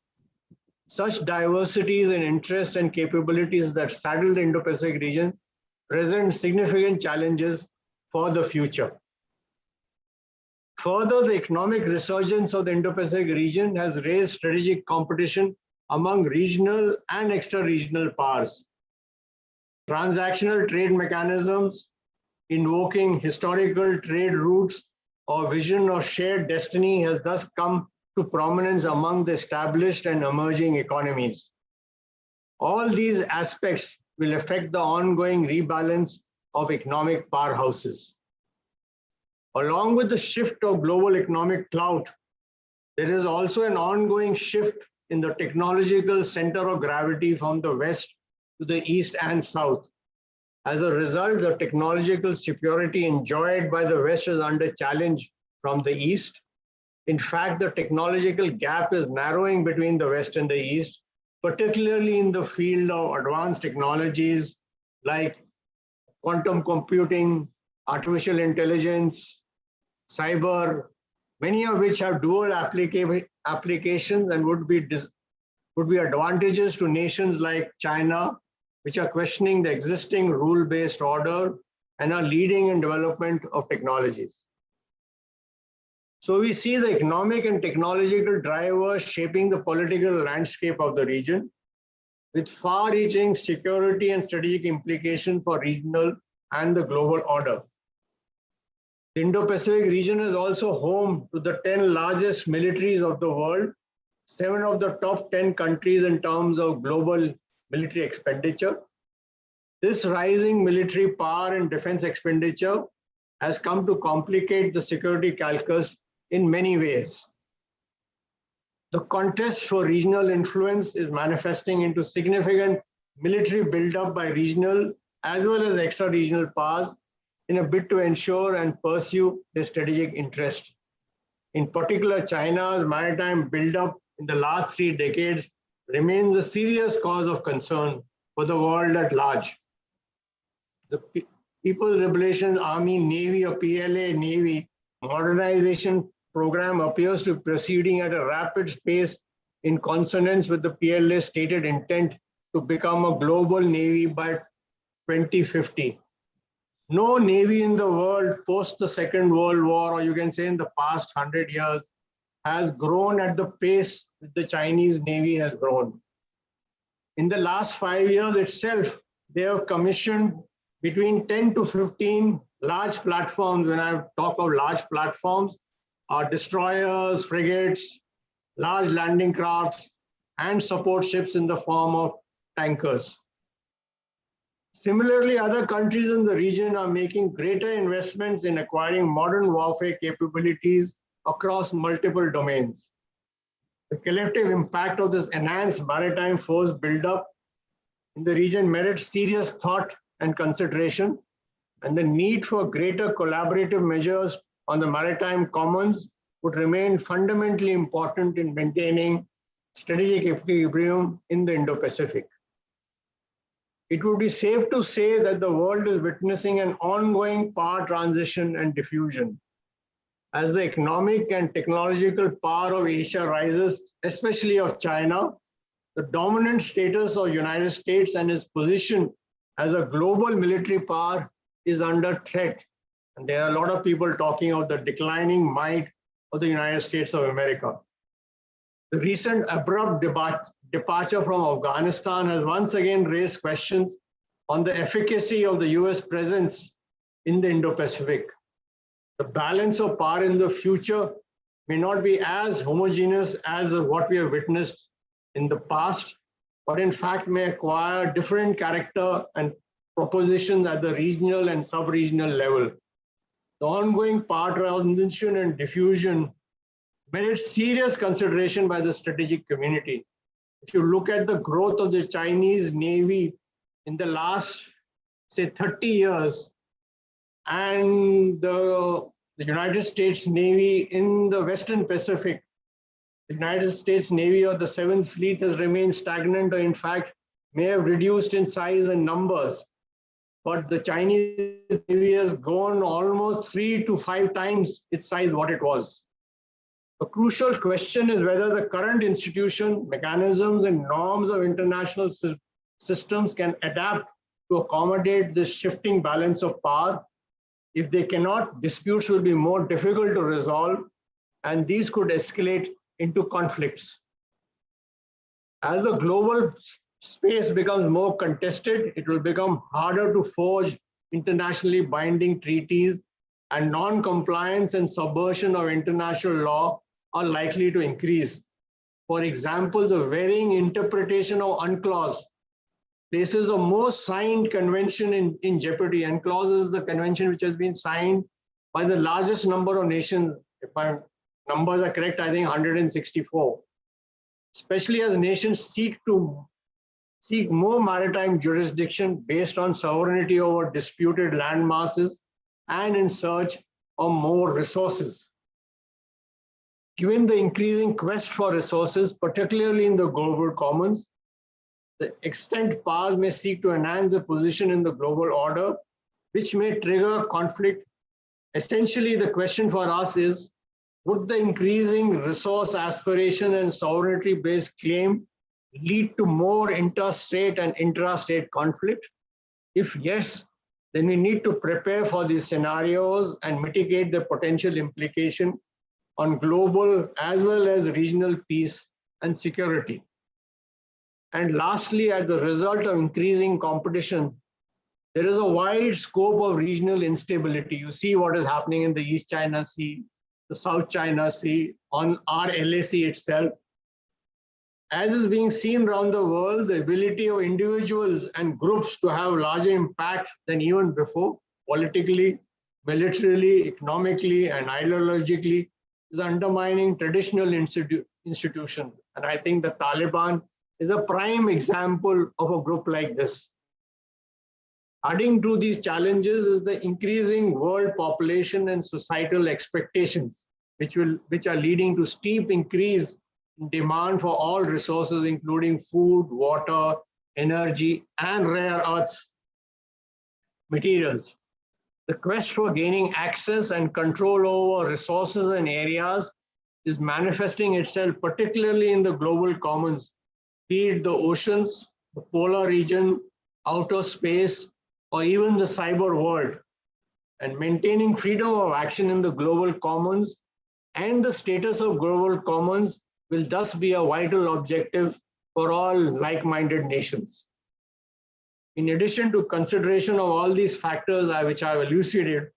Such diversities in interests and capabilities that saddle the Indo-Pacific region present significant challenges for the future. Further, the economic resurgence of the Indo-Pacific region has raised strategic competition among regional and extra-regional powers. Transactional trade mechanisms, invoking historical trade routes or vision of shared destiny has thus come to prominence among the established and emerging economies. All these aspects will affect the ongoing rebalance of economic powerhouses. Along with the shift of global economic clout, there is also an ongoing shift in the technological center of gravity from the West to the East and South. As a result, the technological superiority enjoyed by the West is under challenge from the East. In fact, the technological gap is narrowing between the West and the East, particularly in the field of advanced technologies like quantum computing, artificial intelligence, cyber, many of which have dual applications and would be advantages to nations like China, which are questioning the existing rule-based order and are leading in development of technologies. So we see the economic and technological drivers shaping the political landscape of the region, with far-reaching security and strategic implications for regional and the global order. The Indo-Pacific region is also home to the 10 largest militaries of the world, 7 of the top 10 countries in terms of global military expenditure. This rising military power and defense expenditure has come to complicate the security calculus in many ways. The contest for regional influence is manifesting into significant military buildup by regional as well as extra-regional powers in a bid to ensure and pursue their strategic interest. In particular, China's maritime buildup in the last 3 decades remains a serious cause of concern for the world at large. The People's Liberation Army Navy or PLA Navy modernization program appears to be proceeding at a rapid pace in consonance with the PLA's stated intent to become a global navy by 2050. No navy in the world post the Second World War, or you can say in the past 100 years, has grown at the pace that the Chinese Navy has grown. In the last 5 years itself, they have commissioned between 10 to 15 large platforms. When I talk of large platforms, are destroyers, frigates, large landing crafts, and support ships in the form of tankers. Similarly, other countries in the region are making greater investments in acquiring modern warfare capabilities across multiple domains. The collective impact of this enhanced maritime force buildup in the region merits serious thought and consideration, and the need for greater collaborative measures on the maritime commons would remain fundamentally important in maintaining strategic equilibrium in the Indo-Pacific. It would be safe to say that the world is witnessing an ongoing power transition and diffusion. As the economic and technological power of Asia rises, especially of China, the dominant status of the United States and its position as a global military power is under threat. And there are a lot of people talking of the declining might of the United States of America. The recent abrupt departure from Afghanistan has once again raised questions on the efficacy of the US presence in the Indo-Pacific. The balance of power in the future may not be as homogeneous as what we have witnessed in the past, but in fact may acquire different character and propositions at the regional and sub-regional level. The ongoing power transition and diffusion merits serious consideration by the strategic community. If you look at the growth of the Chinese Navy in the last, say, 30 years, and the United States Navy in the Western Pacific, the United States Navy or the 7th Fleet has remained stagnant, or in fact may have reduced in size and numbers. But the Chinese Navy has grown almost 3 to 5 times its size what it was. A crucial question is whether the current institution, mechanisms, and norms of international systems can adapt to accommodate this shifting balance of power. If they cannot, disputes will be more difficult to resolve, and these could escalate into conflicts. As the global space becomes more contested, it will become harder to forge internationally binding treaties, and non-compliance and subversion of international law are likely to increase. For example, the varying interpretation of UNCLOS places the most signed convention in jeopardy. UNCLOS is the convention which has been signed by the largest number of nations. If my numbers are correct, I think 164. Especially as nations seek more maritime jurisdiction based on sovereignty over disputed land masses and in search of more resources. Given the increasing quest for resources, particularly in the global commons, the extent powers may seek to enhance the position in the global order, which may trigger conflict. Essentially, the question for us is, would the increasing resource aspiration and sovereignty-based claim lead to more interstate and intrastate conflict? If yes, then we need to prepare for these scenarios and mitigate the potential implication on global as well as regional peace and security. And lastly, as a result of increasing competition, there is a wide scope of regional instability. You see what is happening in the East China Sea, the South China Sea, on our LAC itself. As is being seen around the world, the ability of individuals and groups to have larger impact than even before, politically, militarily, economically, and ideologically, is undermining traditional institutions. And I think the Taliban is a prime example of a group like this. Adding to these challenges is the increasing world population and societal expectations, which are leading to steep increase in demand for all resources, including food, water, energy, and rare earths materials. The quest for gaining access and control over resources and areas is manifesting itself particularly in the global commons, be it the oceans, the polar region, outer space, or even the cyber world. And maintaining freedom of action in the global commons and the status of global commons will thus be a vital objective for all like-minded nations. In addition to consideration of all these factors which I have elucidated,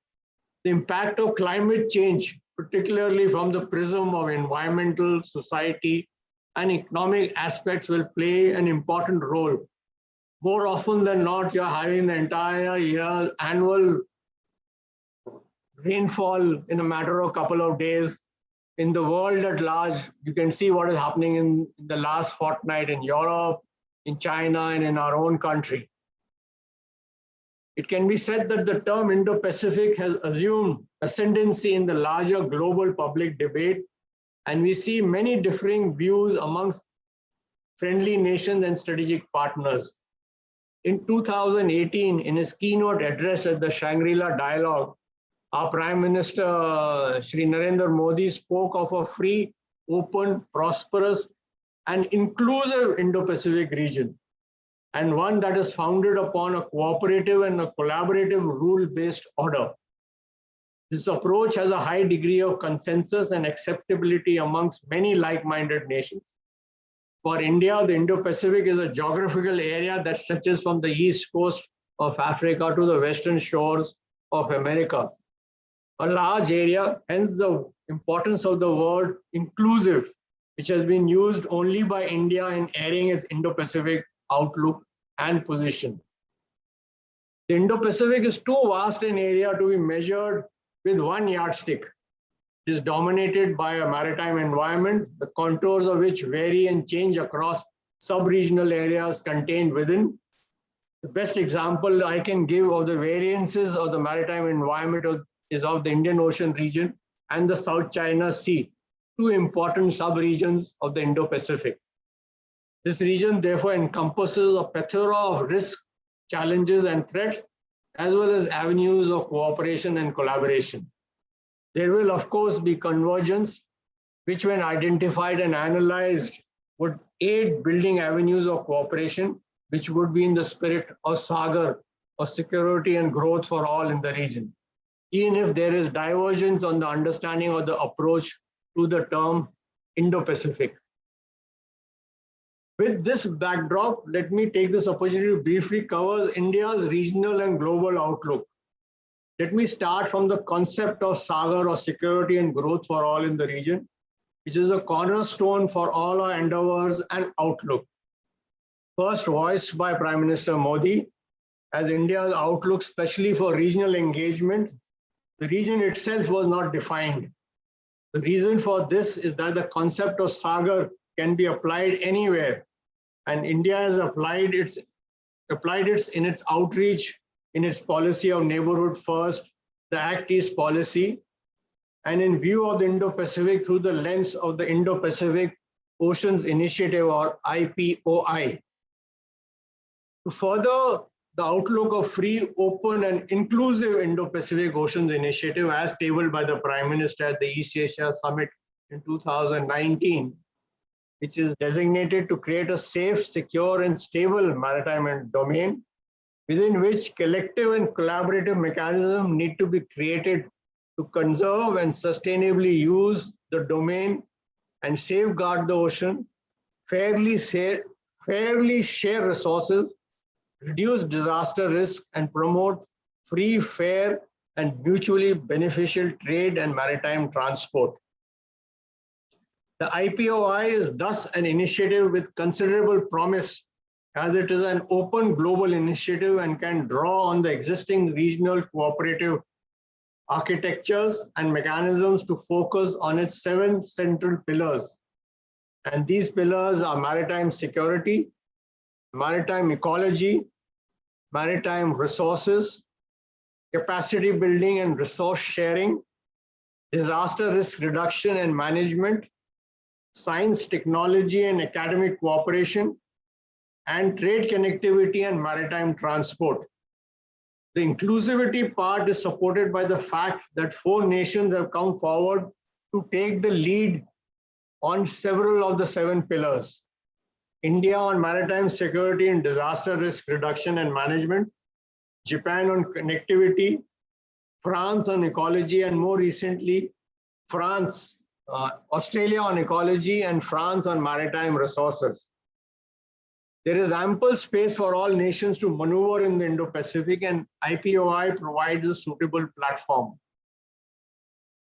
the impact of climate change, particularly from the prism of environmental, society, and economic aspects, will play an important role. More often than not, you're having the entire year annual rainfall in a matter of a couple of days. In the world at large, you can see what is happening in the last fortnight in Europe, in China, and in our own country. It can be said that the term Indo-Pacific has assumed ascendancy in the larger global public debate, and we see many differing views amongst friendly nations and strategic partners. In 2018, in his keynote address at the Shangri-La Dialogue, our Prime Minister, Shri Narendra Modi, spoke of a free, open, prosperous, and inclusive Indo-Pacific region, and one that is founded upon a cooperative and a collaborative rule-based order. This approach has a high degree of consensus and acceptability amongst many like-minded nations. For India, the Indo-Pacific is a geographical area that stretches from the east coast of Africa to the western shores of America. A large area, hence the importance of the word inclusive, which has been used only by India in airing its Indo-Pacific outlook and position. The Indo-Pacific is too vast an area to be measured with one yardstick. It is dominated by a maritime environment, the contours of which vary and change across sub-regional areas contained within. The best example I can give of the variances of the maritime environment is of the Indian Ocean region and the South China Sea, two important sub-regions of the Indo-Pacific. This region therefore encompasses a plethora of risks, challenges, and threats, as well as avenues of cooperation and collaboration. There will, of course, be convergence, which when identified and analyzed would aid building avenues of cooperation, which would be in the spirit of Sagar, of security and growth for all in the region, even if there is divergence on the understanding of the approach to the term Indo-Pacific. With this backdrop, let me take this opportunity to briefly cover India's regional and global outlook. Let me start from the concept of Sagar, or security and growth for all in the region, which is a cornerstone for all our endeavors and outlook. First voiced by Prime Minister Modi as India's outlook, especially for regional engagement, the region itself was not defined. The reason for this is that the concept of Sagar can be applied anywhere, and India has applied its in its outreach, in its policy of neighborhood first, the Act East policy, and in view of the Indo-Pacific through the lens of the Indo-Pacific Oceans Initiative, or IPOI. To further the outlook of free, open, and inclusive Indo-Pacific Oceans Initiative as tabled by the Prime Minister at the East Asia Summit in 2019, which is designated to create a safe, secure, and stable maritime domain, within which collective and collaborative mechanisms need to be created to conserve and sustainably use the domain and safeguard the ocean, fairly share resources, reduce disaster risk, and promote free, fair, and mutually beneficial trade and maritime transport. The IPOI is thus an initiative with considerable promise, as it is an open global initiative and can draw on the existing regional cooperative architectures and mechanisms to focus on its 7 central pillars. And these pillars are maritime security, maritime ecology, maritime resources, capacity building and resource sharing, disaster risk reduction and management, science, technology, and academic cooperation, and trade connectivity and maritime transport. The inclusivity part is supported by the fact that 4 nations have come forward to take the lead on several of the 7 pillars. India on maritime security and disaster risk reduction and management, Japan on connectivity, France on ecology, and more recently, Australia on ecology, and France on maritime resources. There is ample space for all nations to maneuver in the Indo-Pacific, and IPOI provides a suitable platform.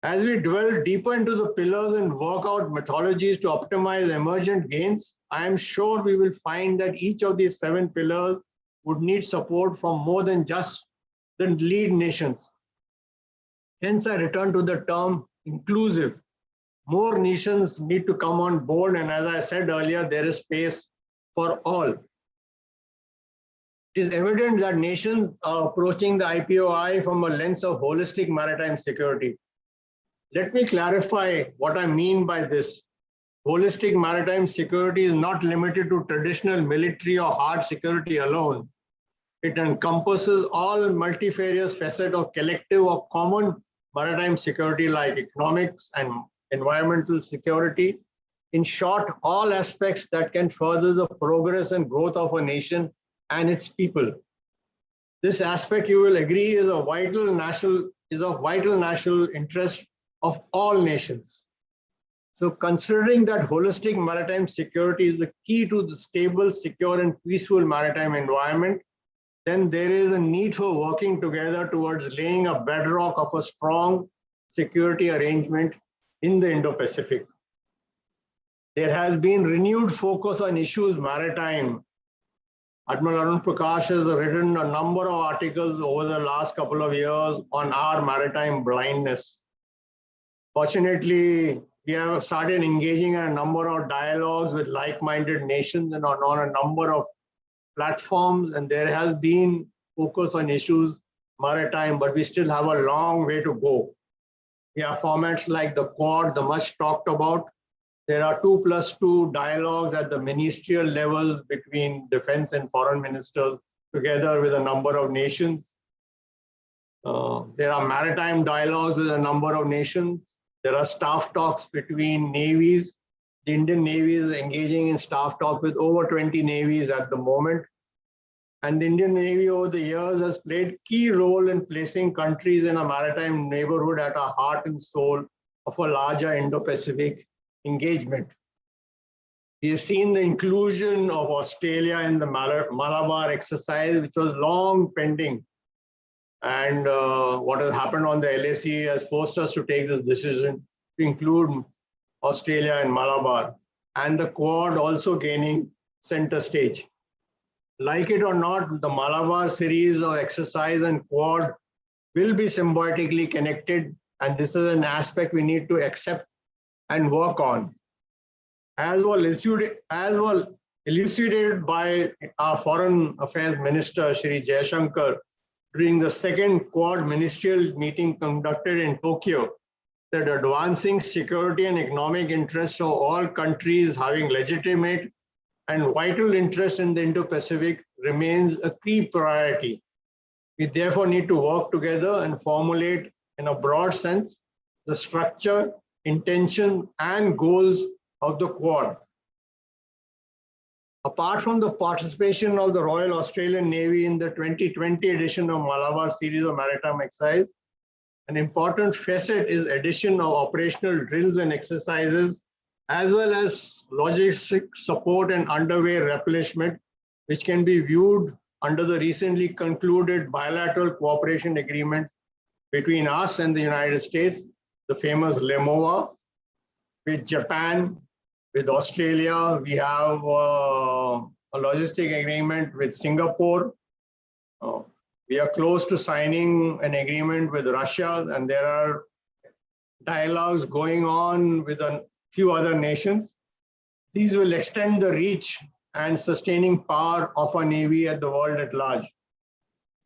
As we delve deeper into the pillars and work out methodologies to optimize emergent gains, I am sure we will find that each of these 7 pillars would need support from more than just the lead nations. Hence, I return to the term inclusive. More nations need to come on board, and as I said earlier, there is space for all. It is evident that nations are approaching the IPOI from a lens of holistic maritime security. Let me clarify what I mean by this. Holistic maritime security is not limited to traditional military or hard security alone. It encompasses all multifarious facets of collective or common maritime security, like economics and environmental security. In short, all aspects that can further the progress and growth of a nation and its people. This aspect, you will agree, is of vital national interest of all nations. So considering that holistic maritime security is the key to the stable, secure, and peaceful maritime environment, then there is a need for working together towards laying a bedrock of a strong security arrangement in the Indo-Pacific. there has been renewed focus on issues maritime. Admiral Arun Prakash has written a number of articles over the last couple of years on our maritime blindness. Fortunately, we have started engaging in a number of dialogues with like-minded nations and on a number of platforms, and there has been focus on issues maritime, but we still have a long way to go. We have formats like the Quad, the much talked about. There are 2+2 dialogues at the ministerial levels between defense and foreign ministers together with a number of nations. There are maritime dialogues with a number of nations. There are staff talks between navies. The Indian Navy is engaging in staff talk with over 20 navies at the moment. And the Indian Navy over the years has played key role in placing countries in a maritime neighborhood at the heart and soul of a larger Indo-Pacific engagement. We have seen the inclusion of Australia in the Malabar exercise, which was long pending. And what has happened on the LAC has forced us to take this decision to include Australia and Malabar, and the Quad also gaining center stage. Like it or not, the Malabar series of exercise and Quad will be symbiotically connected, and this is an aspect we need to accept and work on. As well elucidated by our Foreign Affairs Minister, Shri Jaishankar, during the second Quad ministerial meeting conducted in Tokyo, that advancing security and economic interests of all countries having legitimate and vital interest in the Indo-Pacific remains a key priority. We therefore need to work together and formulate in a broad sense the structure, intention, and goals of the Quad. Apart from the participation of the Royal Australian Navy in the 2020 edition of Malabar series of maritime exercise, an important facet is addition of operational drills and exercises, as well as logistic support and underway replenishment, which can be viewed under the recently concluded bilateral cooperation agreement between us and the United States, the famous LEMOA, with Japan, with Australia. We have a logistic agreement with Singapore. We are close to signing an agreement with Russia, and there are dialogues going on with a few other nations. These will extend the reach and sustaining power of our Navy at the world at large.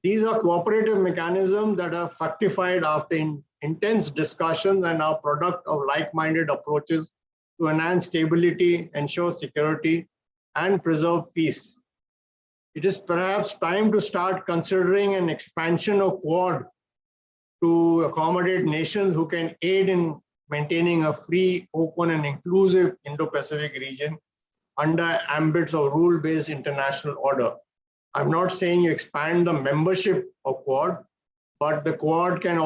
These are cooperative mechanisms that are fructified after intense discussions and are product of like-minded approaches to enhance stability, ensure security, and preserve peace. It is perhaps time to start considering an expansion of Quad to accommodate nations who can aid in maintaining a free, open, and inclusive Indo-Pacific region under ambits of rule-based international order. I'm not saying you expand the membership of Quad, but the Quad can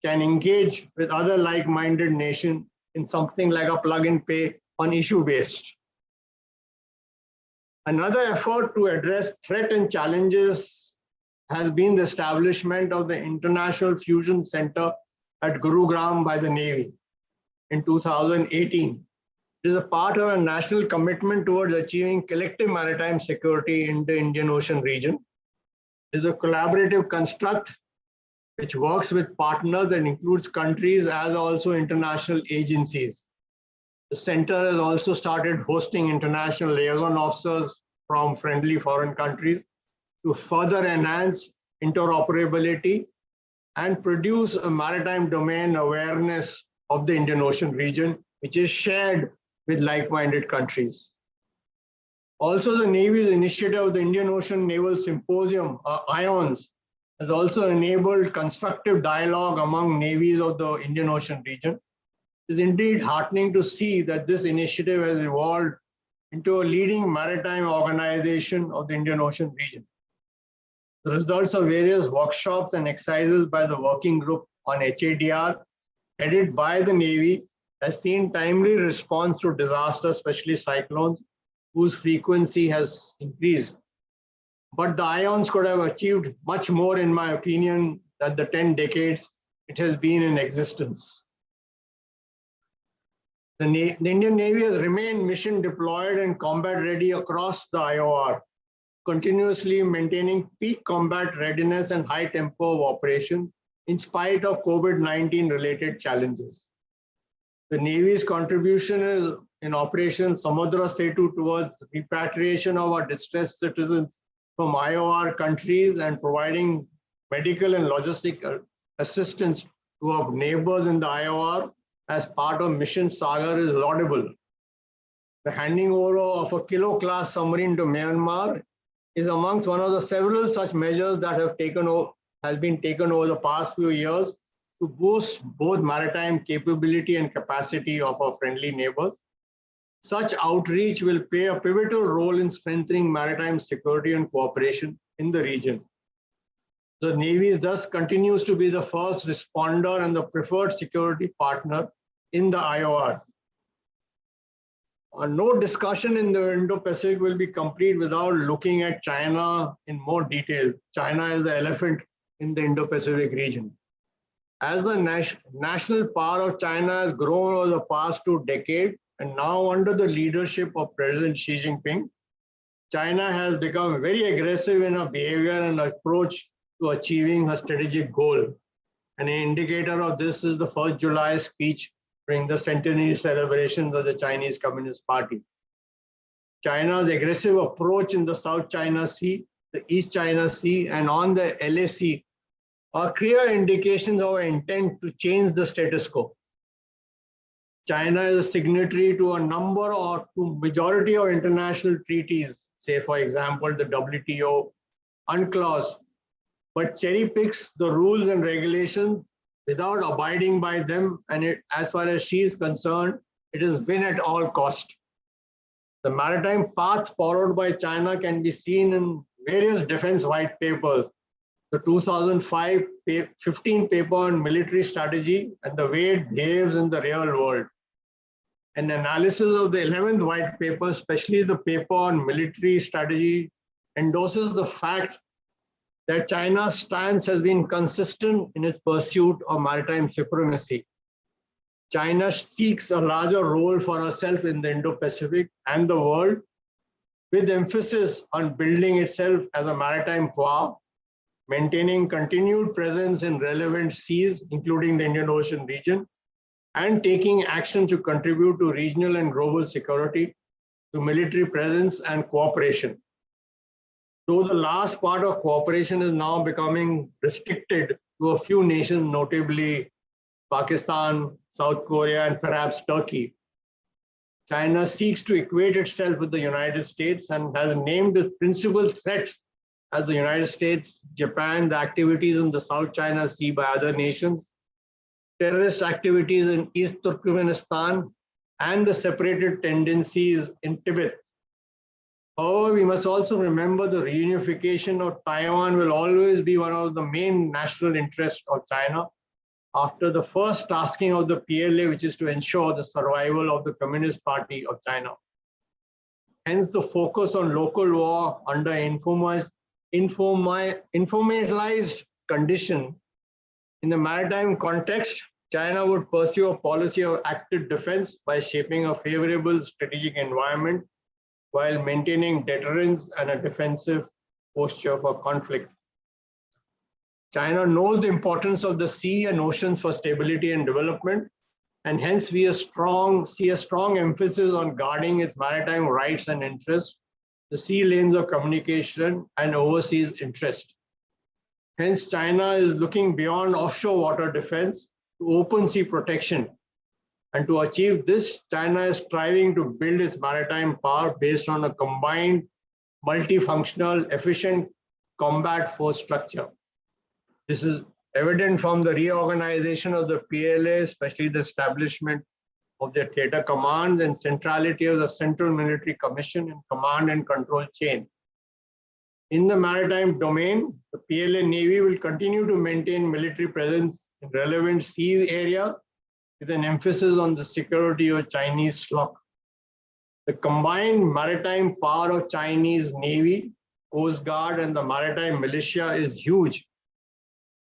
engage with other like-minded nations in something like a plug and pay on issue based. Another effort to address threat and challenges has been the establishment of the International Fusion Center at Gurugram by the Navy in 2018. It is a part of a national commitment towards achieving collective maritime security in the Indian Ocean region. It is a collaborative construct which works with partners and includes countries as also international agencies. The center has also started hosting international liaison officers from friendly foreign countries to further enhance interoperability and produce a maritime domain awareness of the Indian Ocean region, which is shared with like-minded countries. Also, the Navy's initiative of the Indian Ocean Naval Symposium, IONS, has also enabled constructive dialogue among navies of the Indian Ocean region. It is indeed heartening to see that this initiative has evolved into a leading maritime organization of the Indian Ocean region. The results of various workshops and exercises by the working group on HADR, headed by the Navy, has seen timely response to disasters, especially cyclones, whose frequency has increased. But the IONS could have achieved much more, in my opinion, than the 10 decades it has been in existence. The Indian Navy has remained mission deployed and combat ready across the IOR, continuously maintaining peak combat readiness and high tempo of operation in spite of COVID-19 related challenges. The Navy's contribution is in Operation Samudra Setu towards repatriation of our distressed citizens from IOR countries and providing medical and logistic assistance to our neighbors in the IOR as part of Mission Sagar is laudable. The handing over of a Kilo-class submarine to Myanmar is amongst one of the several such measures that have been taken over the past few years to boost both maritime capability and capacity of our friendly neighbors. Such outreach will play a pivotal role in strengthening maritime security and cooperation in the region. The Navy thus continues to be the first responder and the preferred security partner in the IOR. No discussion in the Indo-Pacific will be complete without looking at China in more detail. China is the elephant in the Indo-Pacific region. As the national power of China has grown over the past 2 decades, and now under the leadership of President Xi Jinping, China has become very aggressive in her behavior and approach to achieving her strategic goal. An indicator of this is the 1st July speech during the centenary celebrations of the Chinese Communist Party. China's aggressive approach in the South China Sea, the East China Sea, and on the LAC are clear indications of an intent to change the status quo. China is a signatory to a number or to majority of international treaties, say for example, the WTO, UNCLOS, but cherry picks the rules and regulations without abiding by them, and as far as she is concerned, it is win at all cost. The maritime path followed by China can be seen in various defense white papers, the 2015 paper on military strategy and the way it behaves in the real world. An analysis of the 11th white paper, especially the paper on military strategy, endorses the fact that China's stance has been consistent in its pursuit of maritime supremacy. China seeks a larger role for herself in the Indo-Pacific and the world, with emphasis on building itself as a maritime power, maintaining continued presence in relevant seas, including the Indian Ocean region, and taking action to contribute to regional and global security, to military presence and cooperation. Though the last part of cooperation is now becoming restricted to a few nations, notably Pakistan, South Korea, and perhaps Turkey, China seeks to equate itself with the United States and has named its principal threats as the United States, Japan, the activities in the South China Sea by other nations, terrorist activities in East Turkmenistan, and the separated tendencies in Tibet. However, we must also remember the reunification of Taiwan will always be one of the main national interests of China after the first tasking of the PLA, which is to ensure the survival of the Communist Party of China. Hence, the focus on local war under informalized condition. In the maritime context, China would pursue a policy of active defense by shaping a favorable strategic environment while maintaining deterrence and a defensive posture for conflict. China knows the importance of the sea and oceans for stability and development, and hence we see a strong emphasis on guarding its maritime rights and interests, the sea lanes of communication, and overseas interest. Hence, China is looking beyond offshore water defense to open sea protection. And to achieve this, China is striving to build its maritime power based on a combined, multifunctional, efficient combat force structure. This is evident from the reorganization of the PLA, especially the establishment of their theater commands and centrality of the Central Military Commission and command and control chain. In the maritime domain, the PLA Navy will continue to maintain military presence in relevant sea area with an emphasis on the security of Chinese sloop. The combined maritime power of Chinese Navy, Coast Guard, and the maritime militia is huge.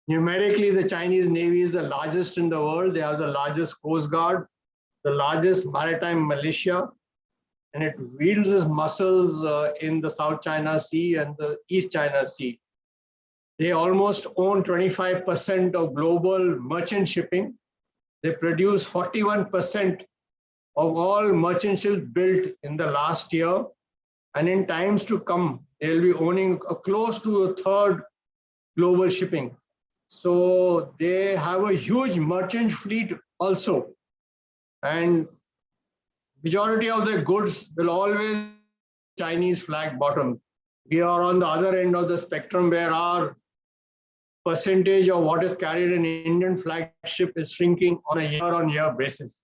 Numerically, the Chinese Navy is the largest in the world. They are the largest Coast Guard, the largest maritime militia, and it wields its muscles in the South China Sea and the East China Sea. They almost own 25% of global merchant shipping. They produce 41% of all merchant ships built in the last year. And in times to come, they'll be owning close to a third global shipping. So they have a huge merchant fleet also. And majority of their goods will always Chinese flag bottom. We are on the other end of the spectrum where our percentage of what is carried in Indian flagship is shrinking on a year-on-year basis.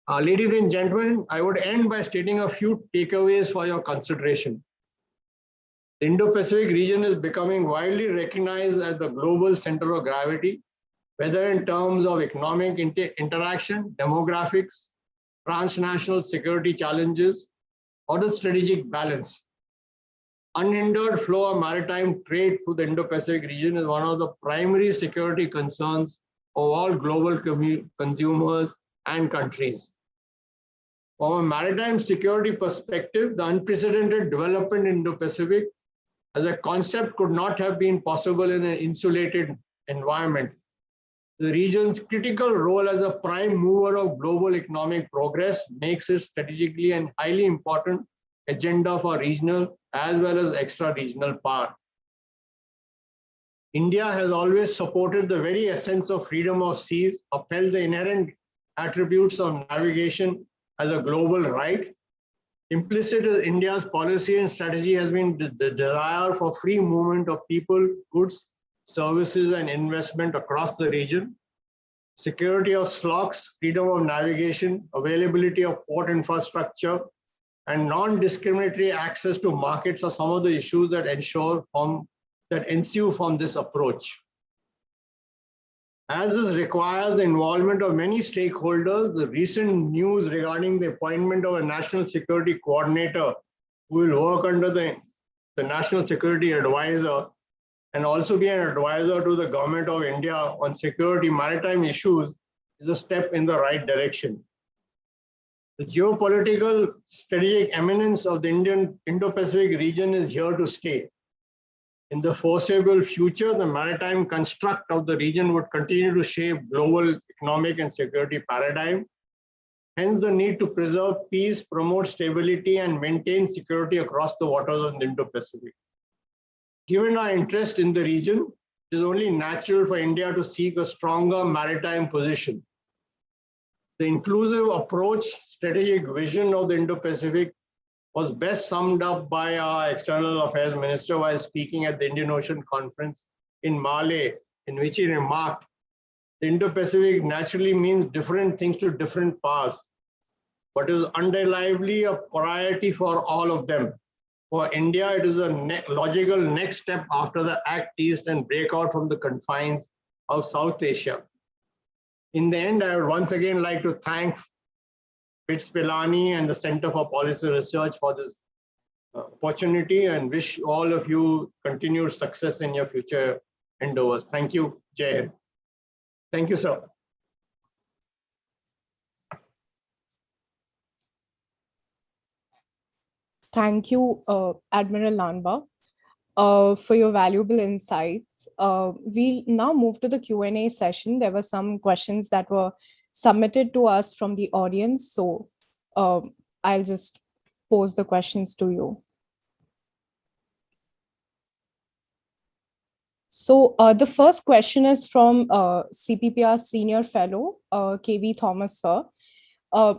Ladies and gentlemen, I would end by stating a few takeaways for your consideration. The Indo-Pacific region is becoming widely recognized as the global center of gravity, whether in terms of economic interaction, demographics, transnational security challenges, or the strategic balance. Unhindered flow of maritime trade through the Indo-Pacific region is one of the primary security concerns of all global consumers and countries. From a maritime security perspective, the unprecedented development in Indo-Pacific as a concept could not have been possible in an insulated environment. The region's critical role as a prime mover of global economic progress makes it strategically and highly important agenda for regional as well as extra-regional power. India has always supported the very essence of freedom of seas, upheld the inherent attributes of navigation as a global right. Implicit in India's policy and strategy has been the desire for free movement of people, goods, services, and investment across the region. Security of slocks, freedom of navigation, availability of port infrastructure, and non-discriminatory access to markets are some of the issues that ensue from this approach. As this requires the involvement of many stakeholders, the recent news regarding the appointment of a national security coordinator who will work under the National Security Advisor and also be an advisor to the Government of India on security maritime issues is a step in the right direction. The geopolitical strategic eminence of the Indo-Pacific region is here to stay. In the foreseeable future, the maritime construct of the region would continue to shape global economic and security paradigm. Hence, the need to preserve peace, promote stability, and maintain security across the waters of the Indo-Pacific. Given our interest in the region, it is only natural for India to seek a stronger maritime position. The inclusive approach, strategic vision of the Indo-Pacific was best summed up by our External Affairs Minister while speaking at the Indian Ocean Conference in Malé, in which he remarked, the Indo-Pacific naturally means different things to different powers, but is undeniably a priority for all of them. For India, it is a logical next step after the Act East and breakout from the confines of South Asia. In the end, I would once again like to thank BITS Pilani and the Center for Policy Research for this opportunity and wish all of you continued success in your future endeavors. Thank you, Jai Hind. Thank you, sir. Thank you, Admiral Lanba, for your valuable insights. We'll now move to the Q&A session. There were some questions that were submitted to us from the audience, so I'll just pose the questions to you. So the first question is from CPPR Senior Fellow, KV Thomas, sir.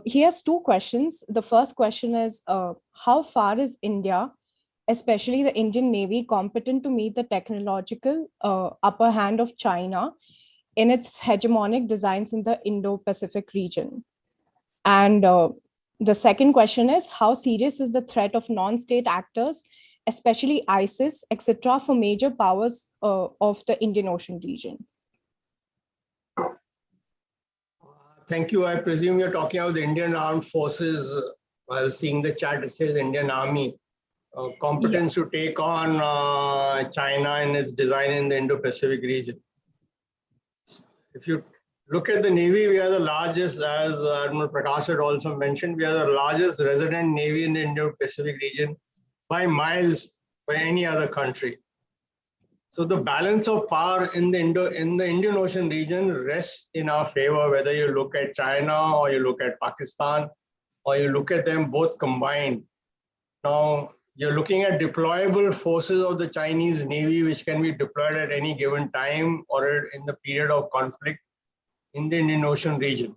He has two questions. The first question is, how far is India, especially the Indian Navy, competent to meet the technological upper hand of China in its hegemonic designs in the Indo-Pacific region? And the second question is, how serious is the threat of non-state actors, especially ISIS, etc., for major powers of the Indian Ocean region? Thank you. I presume you're talking about the Indian Armed Forces. While seeing the chat, it says Indian Army. Competence to take on China and its design in the Indo-Pacific region. If you look at the Navy, we are the largest, as Admiral Prakash had also mentioned, we are the largest resident Navy in the Indo-Pacific region by miles by any other country. So the balance of power in the Indian Ocean region rests in our favor, whether you look at China or you look at Pakistan or you look at them both combined. Now, you're looking at deployable forces of the Chinese Navy, which can be deployed at any given time or in the period of conflict in the Indian Ocean region.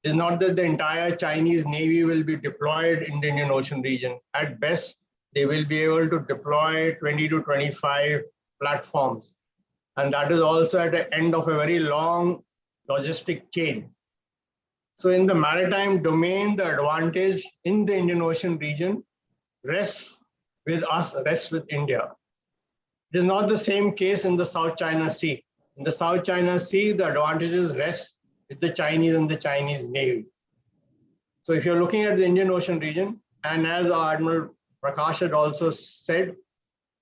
It's not that the entire Chinese Navy will be deployed in the Indian Ocean region. At best, they will be able to deploy 20 to 25 platforms. And that is also at the end of a very long logistic chain. So in the maritime domain, the advantage in the Indian Ocean region rests with us, rests with India. It is not the same case in the South China Sea. In the South China Sea, the advantages rest with the Chinese and the Chinese Navy. So if you're looking at the Indian Ocean region, and as Admiral Prakash had also said,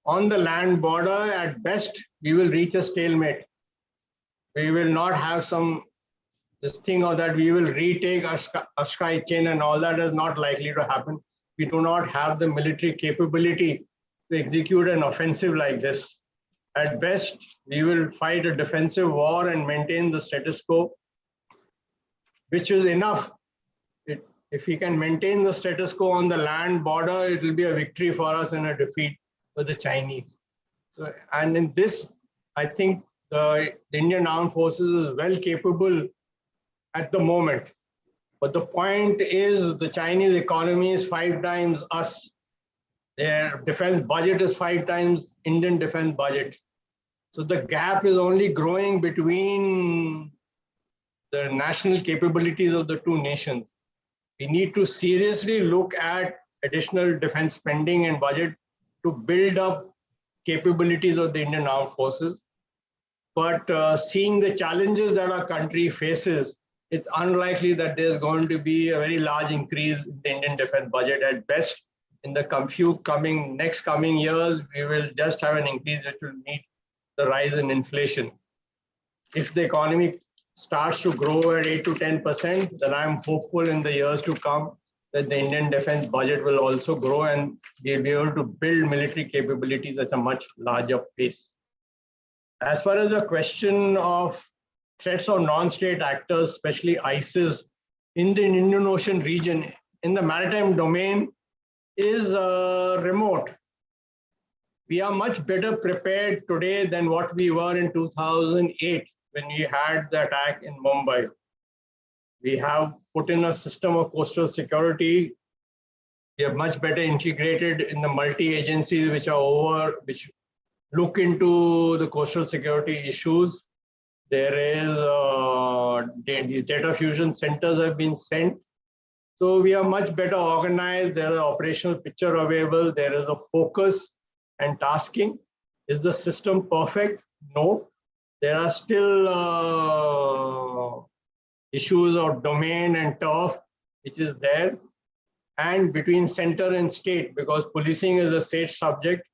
on the land border, at best, we will reach a stalemate. We will not have this thing or that we will retake Ashkai chain and all that is not likely to happen. We do not have the military capability to execute an offensive like this. At best, we will fight a defensive war and maintain the status quo, which is enough. If we can maintain the status quo on the land border, it will be a victory for us and a defeat for the Chinese. So, and in this, I think the Indian Armed Forces is well capable at the moment. But the point is the Chinese economy is 5 times us. Their defense budget is 5 times Indian defense budget. So the gap is only growing between the national capabilities of the two nations. We need to seriously look at additional defense spending and budget to build up capabilities of the Indian Armed Forces. But seeing the challenges that our country faces, it's unlikely that there's going to be a very large increase in the Indian defense budget. At best, in the next coming years, we will just have an increase which will meet the rise in inflation. If the economy starts to grow at 8 to 10%, then I'm hopeful in the years to come that the Indian defense budget will also grow and we'll be able to build military capabilities at a much larger pace. As far as the question of threats of non-state actors, especially ISIS, in the Indian Ocean region, in the maritime domain, is remote. We are much better prepared today than what we were in 2008 when we had the attack in Mumbai. We have put in a system of coastal security. We are much better integrated in the multi-agencies which look into the coastal security issues. There is these data fusion centers have been sent. So we are much better organized. There is an operational picture available. There is a focus and tasking. Is the system perfect? No. There are still issues of domain and turf, which is there, and between center and state, because policing is a state subject,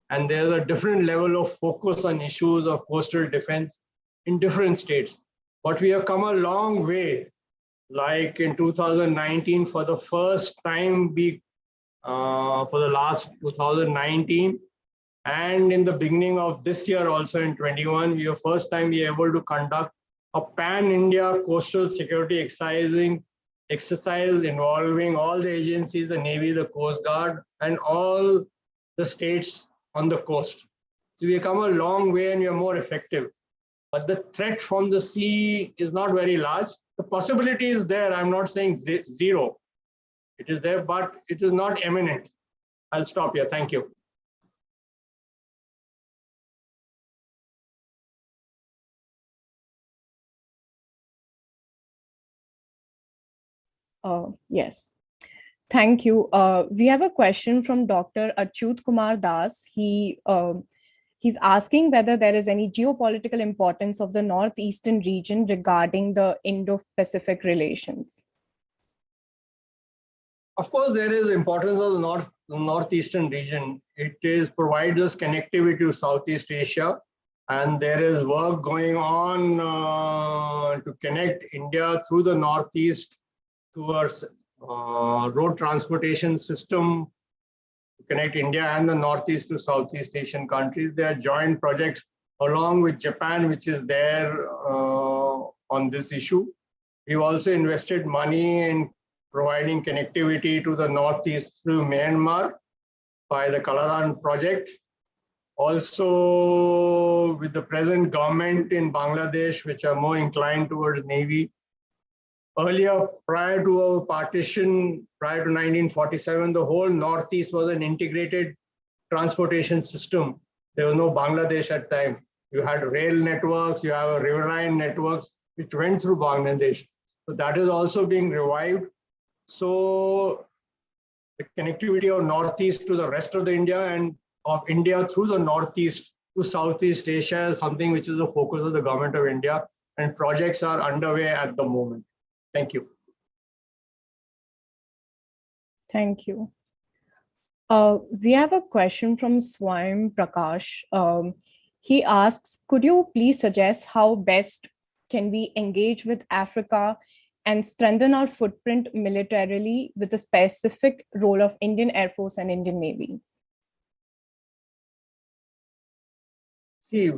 and there's a different level of focus on issues of coastal defense in different states. But we have come a long way. Like in 2019, for the first time, for the last 2019, and in the beginning of this year, also in 21, we were first time we were able to conduct a pan-India coastal security exercise involving all the agencies, the Navy, the Coast Guard, and all the states on the coast. So we have come a long way and we are more effective. But the threat from the sea is not very large. The possibility is there. I'm not saying zero. It is there, but it is not imminent. I'll stop here. Thank you. Yes. Thank you. We have a question from Dr. Achyut Kumar Das. He's asking whether there is any geopolitical importance of the northeastern region regarding the Indo-Pacific relations. Of course, there is importance of the northeastern region. It provides us connectivity to Southeast Asia. And there is work going on to connect India through the Northeast towards road transportation system, to connect India and the Northeast to Southeast Asian countries. There are joint projects along with Japan, which is there on this issue. We've also invested money in providing connectivity to the Northeast through Myanmar by the Kaladan project. Also, with the present government in Bangladesh, which are more inclined towards Navy. Earlier, prior to our partition, prior to 1947, the whole Northeast was an integrated transportation system. There was no Bangladesh at time. You had rail networks, you have a riverine networks, which went through Bangladesh. So that is also being revived. So the connectivity of Northeast to the rest of the India and of India through the Northeast to Southeast Asia is something which is the focus of the government of India, and projects are underway at the moment. Thank you. Thank you. We have a question from Swam Prakash. He asks, could you please suggest how best can we engage with Africa and strengthen our footprint militarily with the specific role of Indian Air Force and Indian Navy? See,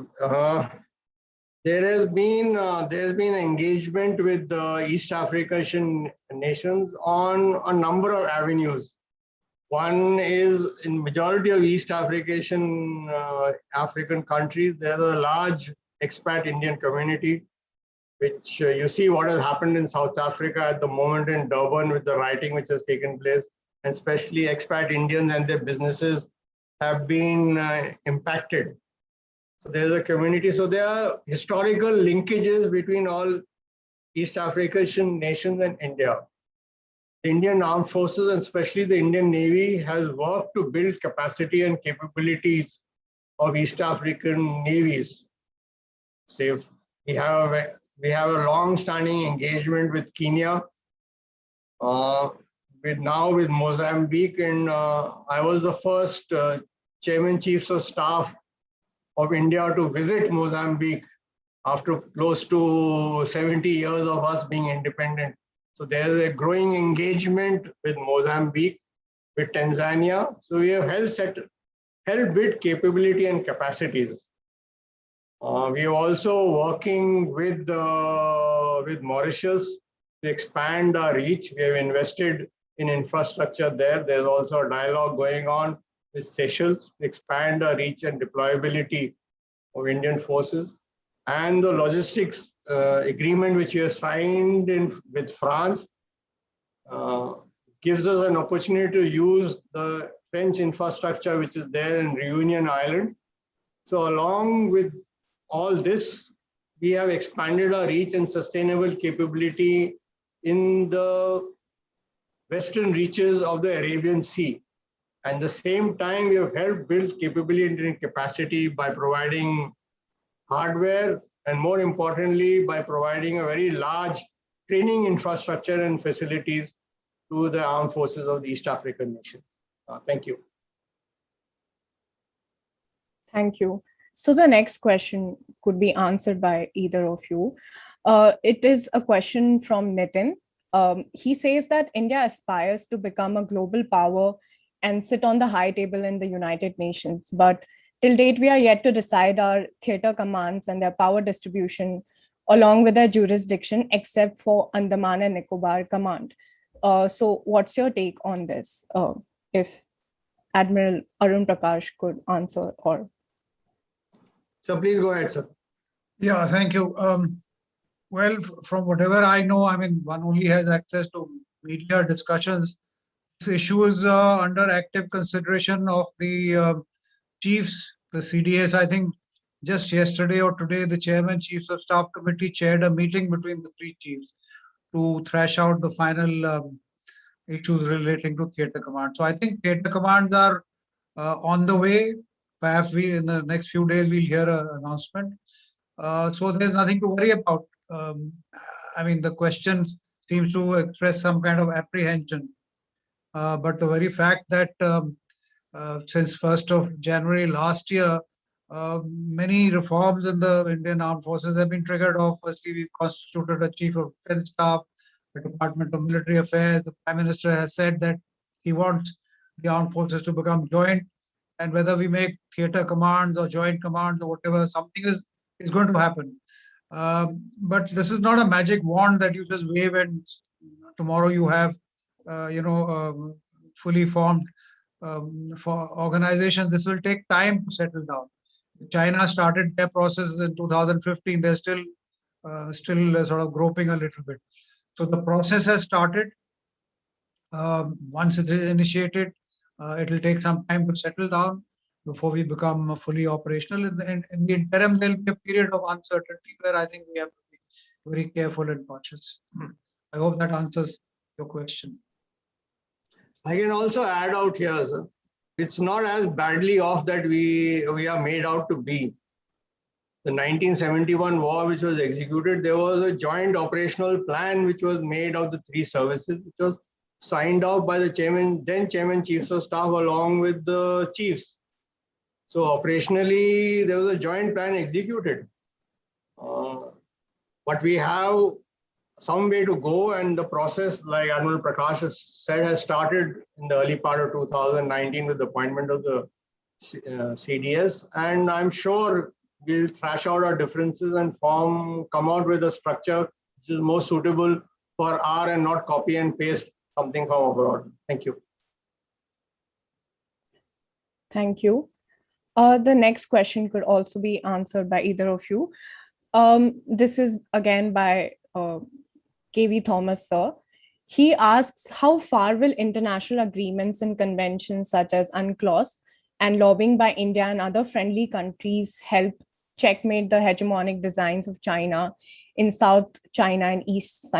there's been engagement with the East African nations on a number of avenues. One is in majority of East African countries, there's a large expat Indian community, which you see what has happened in South Africa at the moment in Durban with the rioting which has taken place, and especially expat Indians and their businesses have been impacted. So there's a community. So there are historical linkages between all East African nations and India. The Indian Armed Forces, and especially the Indian Navy, has worked to build capacity and capabilities of East African navies. So we have a long-standing engagement with Kenya, with Mozambique, and I was the first Chairman Chiefs of Staff of India to visit Mozambique after close to 70 years of us being independent. So there is a growing engagement with Mozambique, with Tanzania. So we have helped build capability and capacities. We are also working with Mauritius to expand our reach. We have invested in infrastructure there. There's also a dialogue going on with Seychelles to expand our reach and deployability of Indian forces. And the logistics agreement which we have signed with France gives us an opportunity to use the French infrastructure which is there in Reunion Island. So along with all this, we have expanded our reach and sustainable capability in the western reaches of the Arabian Sea. At the same time, we have helped build capability and capacity by providing hardware, and more importantly, by providing a very large training infrastructure and facilities to the armed forces of the East African nations. Thank you. Thank you. So the next question could be answered by either of you. It is a question from Nitin. He says that India aspires to become a global power and sit on the high table in the United Nations. But till date, we are yet to decide our theater commands and their power distribution along with their jurisdiction, except for Andaman and Nicobar Command. So what's your take on this? If Admiral Arun Prakash could answer or. So please go ahead, sir. Yeah, thank you. Well, from whatever I know, I mean, one only has access to media discussions. This issue is under active consideration of the chiefs, the CDS. I think just yesterday or today, the Chairman Chiefs of Staff Committee chaired a meeting between the three chiefs to thrash out the final issues relating to theater command. So I think theater commands are on the way. Perhaps in the next few days, we'll hear an announcement. So there's nothing to worry about. I mean, the question seems to express some kind of apprehension. But the very fact that since 1st of January last year, Many reforms in the Indian Armed Forces have been triggered off. Firstly, we've constituted a Chief of Defense Staff, the Department of Military Affairs. The Prime Minister has said that he wants the armed forces to become joint. And whether we make theater commands or joint commands or whatever, something is going to happen. But this is not a magic wand that you just wave and tomorrow you have, fully formed for organizations. This will take time to settle down. China started their process in 2015. They're still sort of groping a little bit. So the process has started. Once it is initiated, it will take some time to settle down before we become fully operational. In the interim, there will be a period of uncertainty where I think we have to be very careful and cautious. I hope that answers your question. I can also add out here, sir. It's not as badly off that we are made out to be. The 1971 war, which was executed, there was a joint operational plan which was made of the three services, which was signed off by the chairman, then chairman chiefs of staff, along with the chiefs. So operationally, there was a joint plan executed. But we have some way to go, and the process, like Admiral Prakash has said, has started in the early part of 2019 with the appointment of the CDS. And I'm sure we'll thrash out our differences and come out with a structure which is more suitable for our and not copy and paste something from abroad. Thank you. Thank you. The next question could also be answered by either of you. This is again by KV Thomas, sir. He asks, how far will international agreements and conventions such as UNCLOS and lobbying by India and other friendly countries help checkmate the hegemonic designs of China in South China and East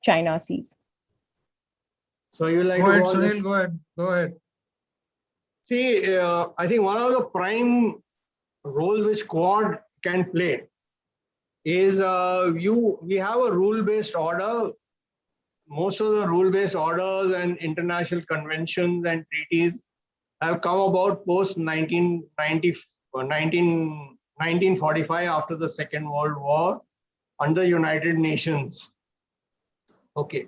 China seas? So you like go ahead, to Sunil, go ahead. See, I think one of the prime roles which Quad can play is we have a rule-based order. Most of the rule-based orders and international conventions and treaties have come about post 1945 after the Second World War under United Nations. Okay.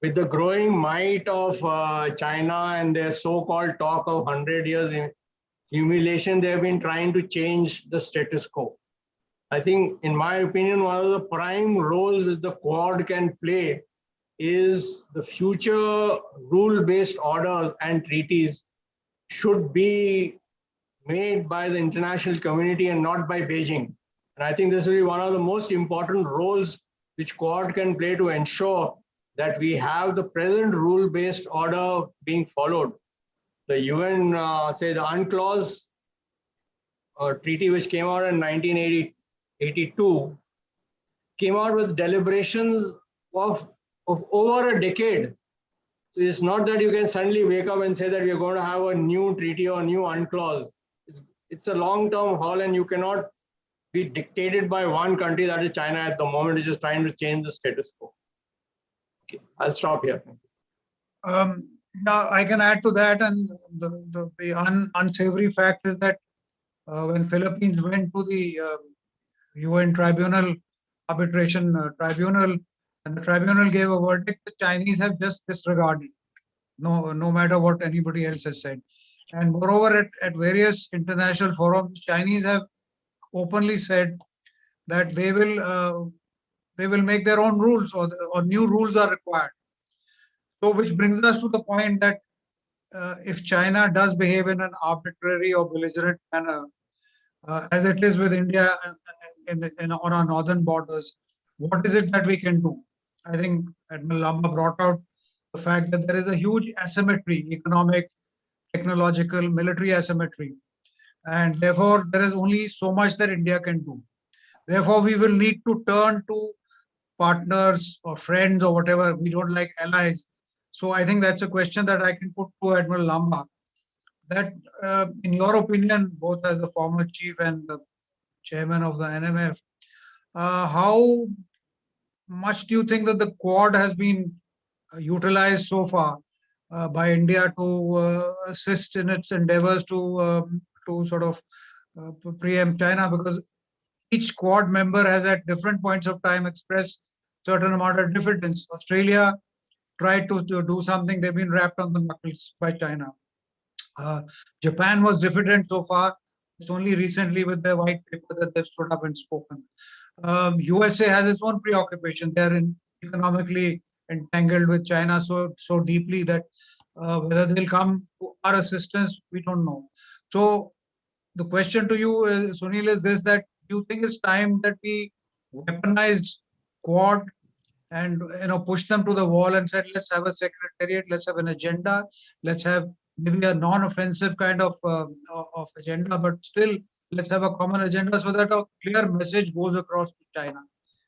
With the growing might of China and their so-called talk of 100 years in humiliation, they have been trying to change the status quo. I think, in my opinion, one of the prime roles which the Quad can play is the future rule-based orders and treaties should be made by the international community and not by Beijing. And I think this will be one of the most important roles which Quad can play to ensure that we have the present rule-based order being followed. The UN, say the UNCLOS treaty, which came out in 1982, came out with deliberations of over a decade. So it's not that you can suddenly wake up and say that we're going to have a new treaty or new UNCLOS. It's a long-term haul, and you cannot be dictated by one country, that is China at the moment, is just trying to change the status quo. Okay, I'll stop here. Now I can add to that, and the unsavory fact is that when Philippines went to the UN tribunal, arbitration tribunal, and the tribunal gave a verdict, the Chinese have just disregarded, no matter what anybody else has said. And moreover, at various international forums, Chinese have openly said that they will make their own rules, or new rules are required. So, which brings us to the point that if China does behave in an arbitrary or belligerent manner, as it is with India on our northern borders, what is it that we can do? I think Admiral Lanba brought out the fact that there is a huge asymmetry, economic, technological, military asymmetry. And therefore, there is only so much that India can do. Therefore, we will need to turn to partners or friends or whatever. We don't like allies. So I think that's a question that I can put to Admiral Lanba. That, in your opinion, both as the former chief and the chairman of the NMF, how much do you think that the Quad has been utilized so far by India to assist in its endeavors to sort of preempt China, because each Quad member has at different points of time expressed certain amount of diffidence. Australia tried to do something, they've been wrapped on the knuckles by China. Japan was diffident so far. It's only recently with the white paper that they've stood up and spoken. USA has its own preoccupation. They're economically entangled with China so deeply that whether they'll come to our assistance, we don't know. So the question to you, Sunil, is this: that you think it's time that we weaponized Quad and push them to the wall and said, let's have a secretariat, let's have an agenda, let's have maybe a non-offensive kind of agenda, but still let's have a common agenda so that a clear message goes across to China,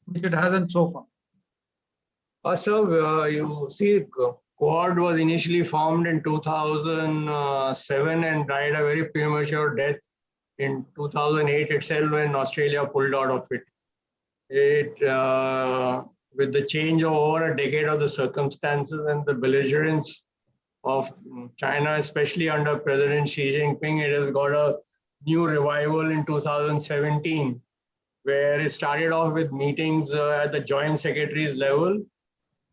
which it hasn't so far. So you see, Quad was initially formed in 2007 and died a very premature death in 2008 itself when Australia pulled out of it. With the change of over a decade of the circumstances and the belligerence of China, especially under President Xi Jinping, it has got a new revival in 2017, where it started off with meetings at the Joint Secretaries level,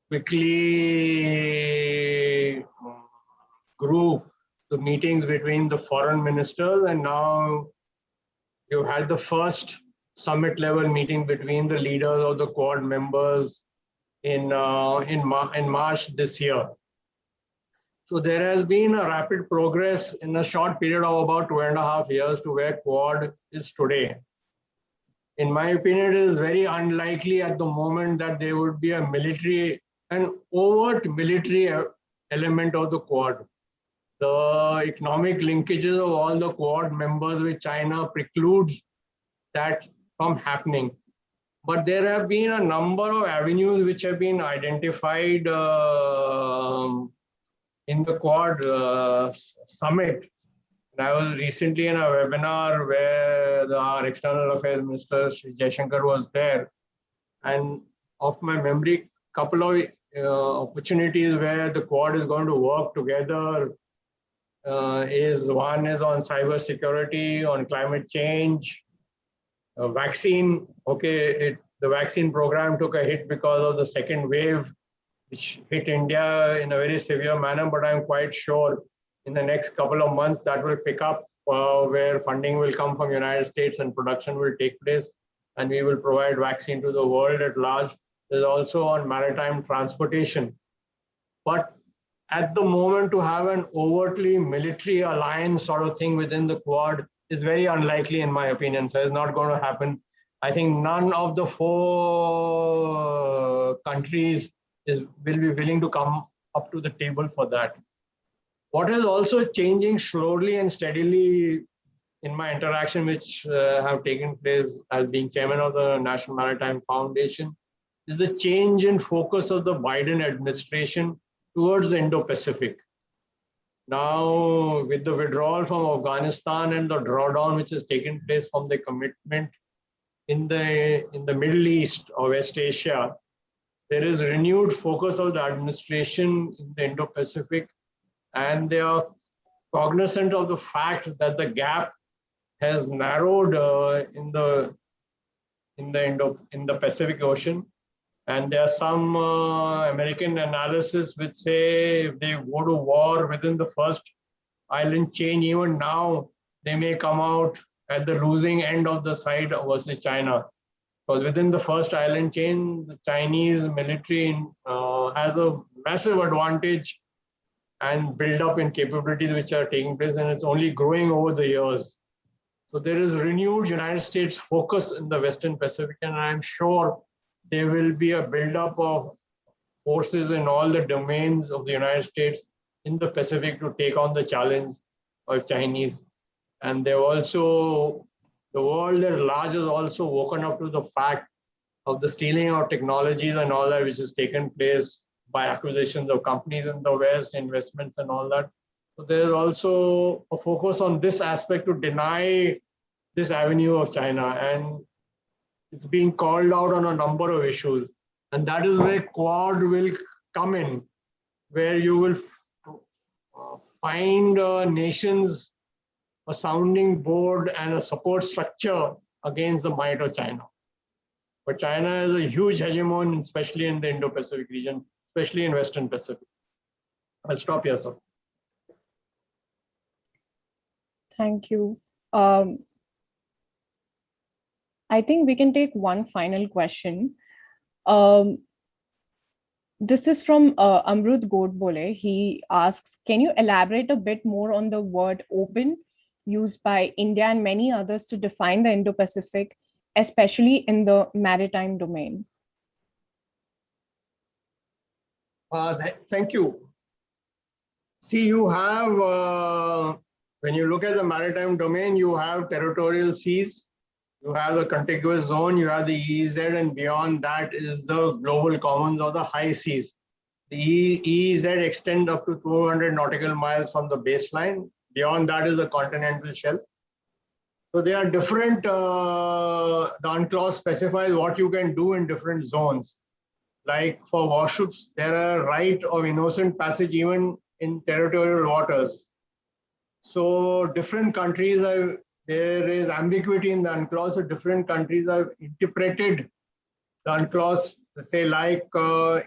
quickly grew to meetings between the foreign ministers, and now you had the first summit level meeting between the leaders of the Quad members in March this year. So there has been a rapid progress in a short period of about 2.5 years to where Quad is today. In my opinion, it is very unlikely at the moment that there would be an overt military element of the Quad. The economic linkages of all the Quad members with China precludes that from happening. But there have been a number of avenues which have been identified in the Quad summit. And I was recently in a webinar where our External Affairs Minister, Shri Jaishankar, was there. And of my memory, a couple of opportunities where the Quad is going to work together one is on cyber security, on climate change, vaccine. Okay, the vaccine program took a hit because of the second wave, which hit India in a very severe manner, but I'm quite sure in the next couple of months that will pick up, where funding will come from United States and production will take place, and we will provide vaccine to the world at large. There's also on maritime transportation. But at the moment, to have an overtly military alliance sort of thing within the Quad is very unlikely, in my opinion. So it's not going to happen. I think none of the 4 countries will be willing to come up to the table for that. What is also changing slowly and steadily in my interaction, which have taken place as being chairman of the National Maritime Foundation, is the change in focus of the Biden administration towards the Indo-Pacific. Now, with the withdrawal from Afghanistan and the drawdown which has taken place from the commitment in the Middle East or West Asia, there is renewed focus of the administration in the Indo-Pacific, and they are cognizant of the fact that the gap has narrowed in the Pacific Ocean. And there are some American analysis which say if they go to war within the first island chain, even now, they may come out at the losing end of the side versus China. Because within the first island chain, the Chinese military has a massive advantage and build up in capabilities which are taking place, and it's only growing over the years. So there is renewed United States focus in the Western Pacific, and I'm sure there will be a buildup of forces in all the domains of the United States in the Pacific to take on the challenge of Chinese. And they also, the world at large has also woken up to the fact of the stealing of technologies and all that, which has taken place by acquisitions of companies in the West, investments and all that. So there's also a focus on this aspect to deny this avenue of China. And it's being called out on a number of issues. And that is where Quad will come in, where you will find nations a sounding board and a support structure against the might of China. But China is a huge hegemon, especially in the Indo-Pacific region, especially in Western Pacific. I'll stop here, sir. Thank you. I think we can take one final question. This is from Amrut Godbole. He asks, can you elaborate a bit more on the word open used by India and many others to define the Indo-Pacific, especially in the maritime domain? Thank you. See, you have, when you look at the maritime domain, you have territorial seas, you have the contiguous zone, you have the EEZ, and beyond that is the global commons or the high seas. The EEZ extend up to 200 nautical miles from the baseline. Beyond that is the continental shelf. So they are different. The UNCLOS specifies what you can do in different zones. Like for warships, there are right of innocent passage even in territorial waters. So different countries have, there is ambiguity in the UNCLOS, so different countries have interpreted the UNCLOS. Say like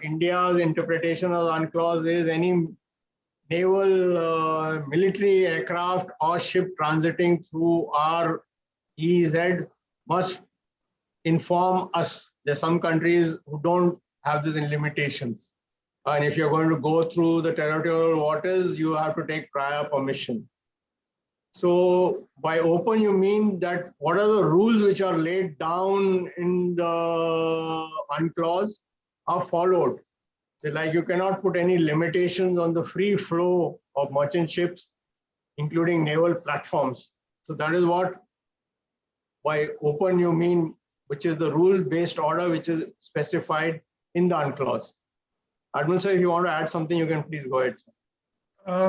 India's interpretation of the UNCLOS is any naval military aircraft or ship transiting through our EEZ must inform us. There are some countries who don't have these limitations. And if you're going to go through the territorial waters, you have to take prior permission. So by open, you mean that what are the rules which are laid down in the UNCLOS are followed. So like you cannot put any limitations on the free flow of merchant ships, including naval platforms. So that is what by open you mean, which is the rule-based order which is specified in the UNCLOS. Admiral sir, if you want to add something, you can please go ahead, sir.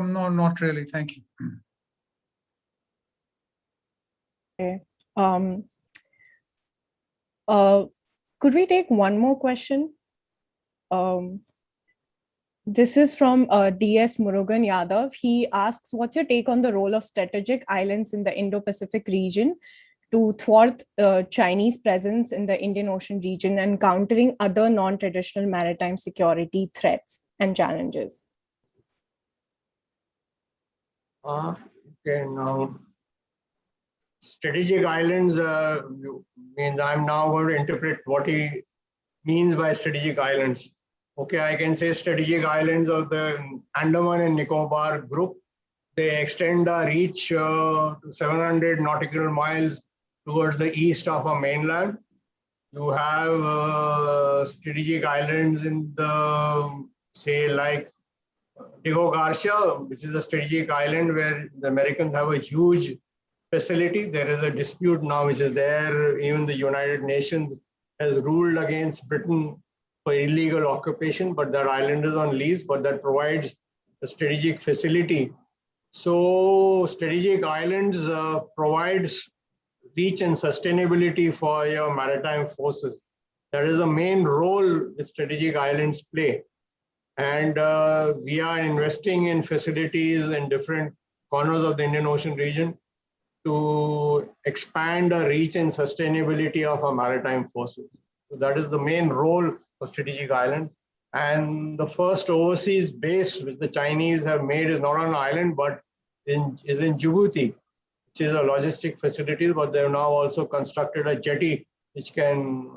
No, not really. Thank you. Okay. Could we take one more question? This is from DS Murugan Yadav. He asks, what's your take on the role of strategic islands in the Indo-Pacific region to thwart Chinese presence in the Indian Ocean region and countering other non-traditional maritime security threats and challenges? Okay, now strategic islands means I'm now going to interpret what he means by strategic islands. Okay, I can say strategic islands of the Andaman and Nicobar group. They extend our reach to 700 nautical miles towards the east of our mainland. You have strategic islands in the, say, like Diego Garcia, which is a strategic island where the Americans have a huge facility. There is a dispute now which is there. Even the United Nations has ruled against Britain for illegal occupation, but that island is on lease, but that provides a strategic facility. So strategic islands provides reach and sustainability for your maritime forces. That is the main role that strategic islands play. And we are investing in facilities in different corners of the Indian Ocean region to expand the reach and sustainability of our maritime forces. So that is the main role of strategic island. And the first overseas base which the Chinese have made is not on an island, but is in Djibouti, which is a logistic facility, but they have now also constructed a jetty which can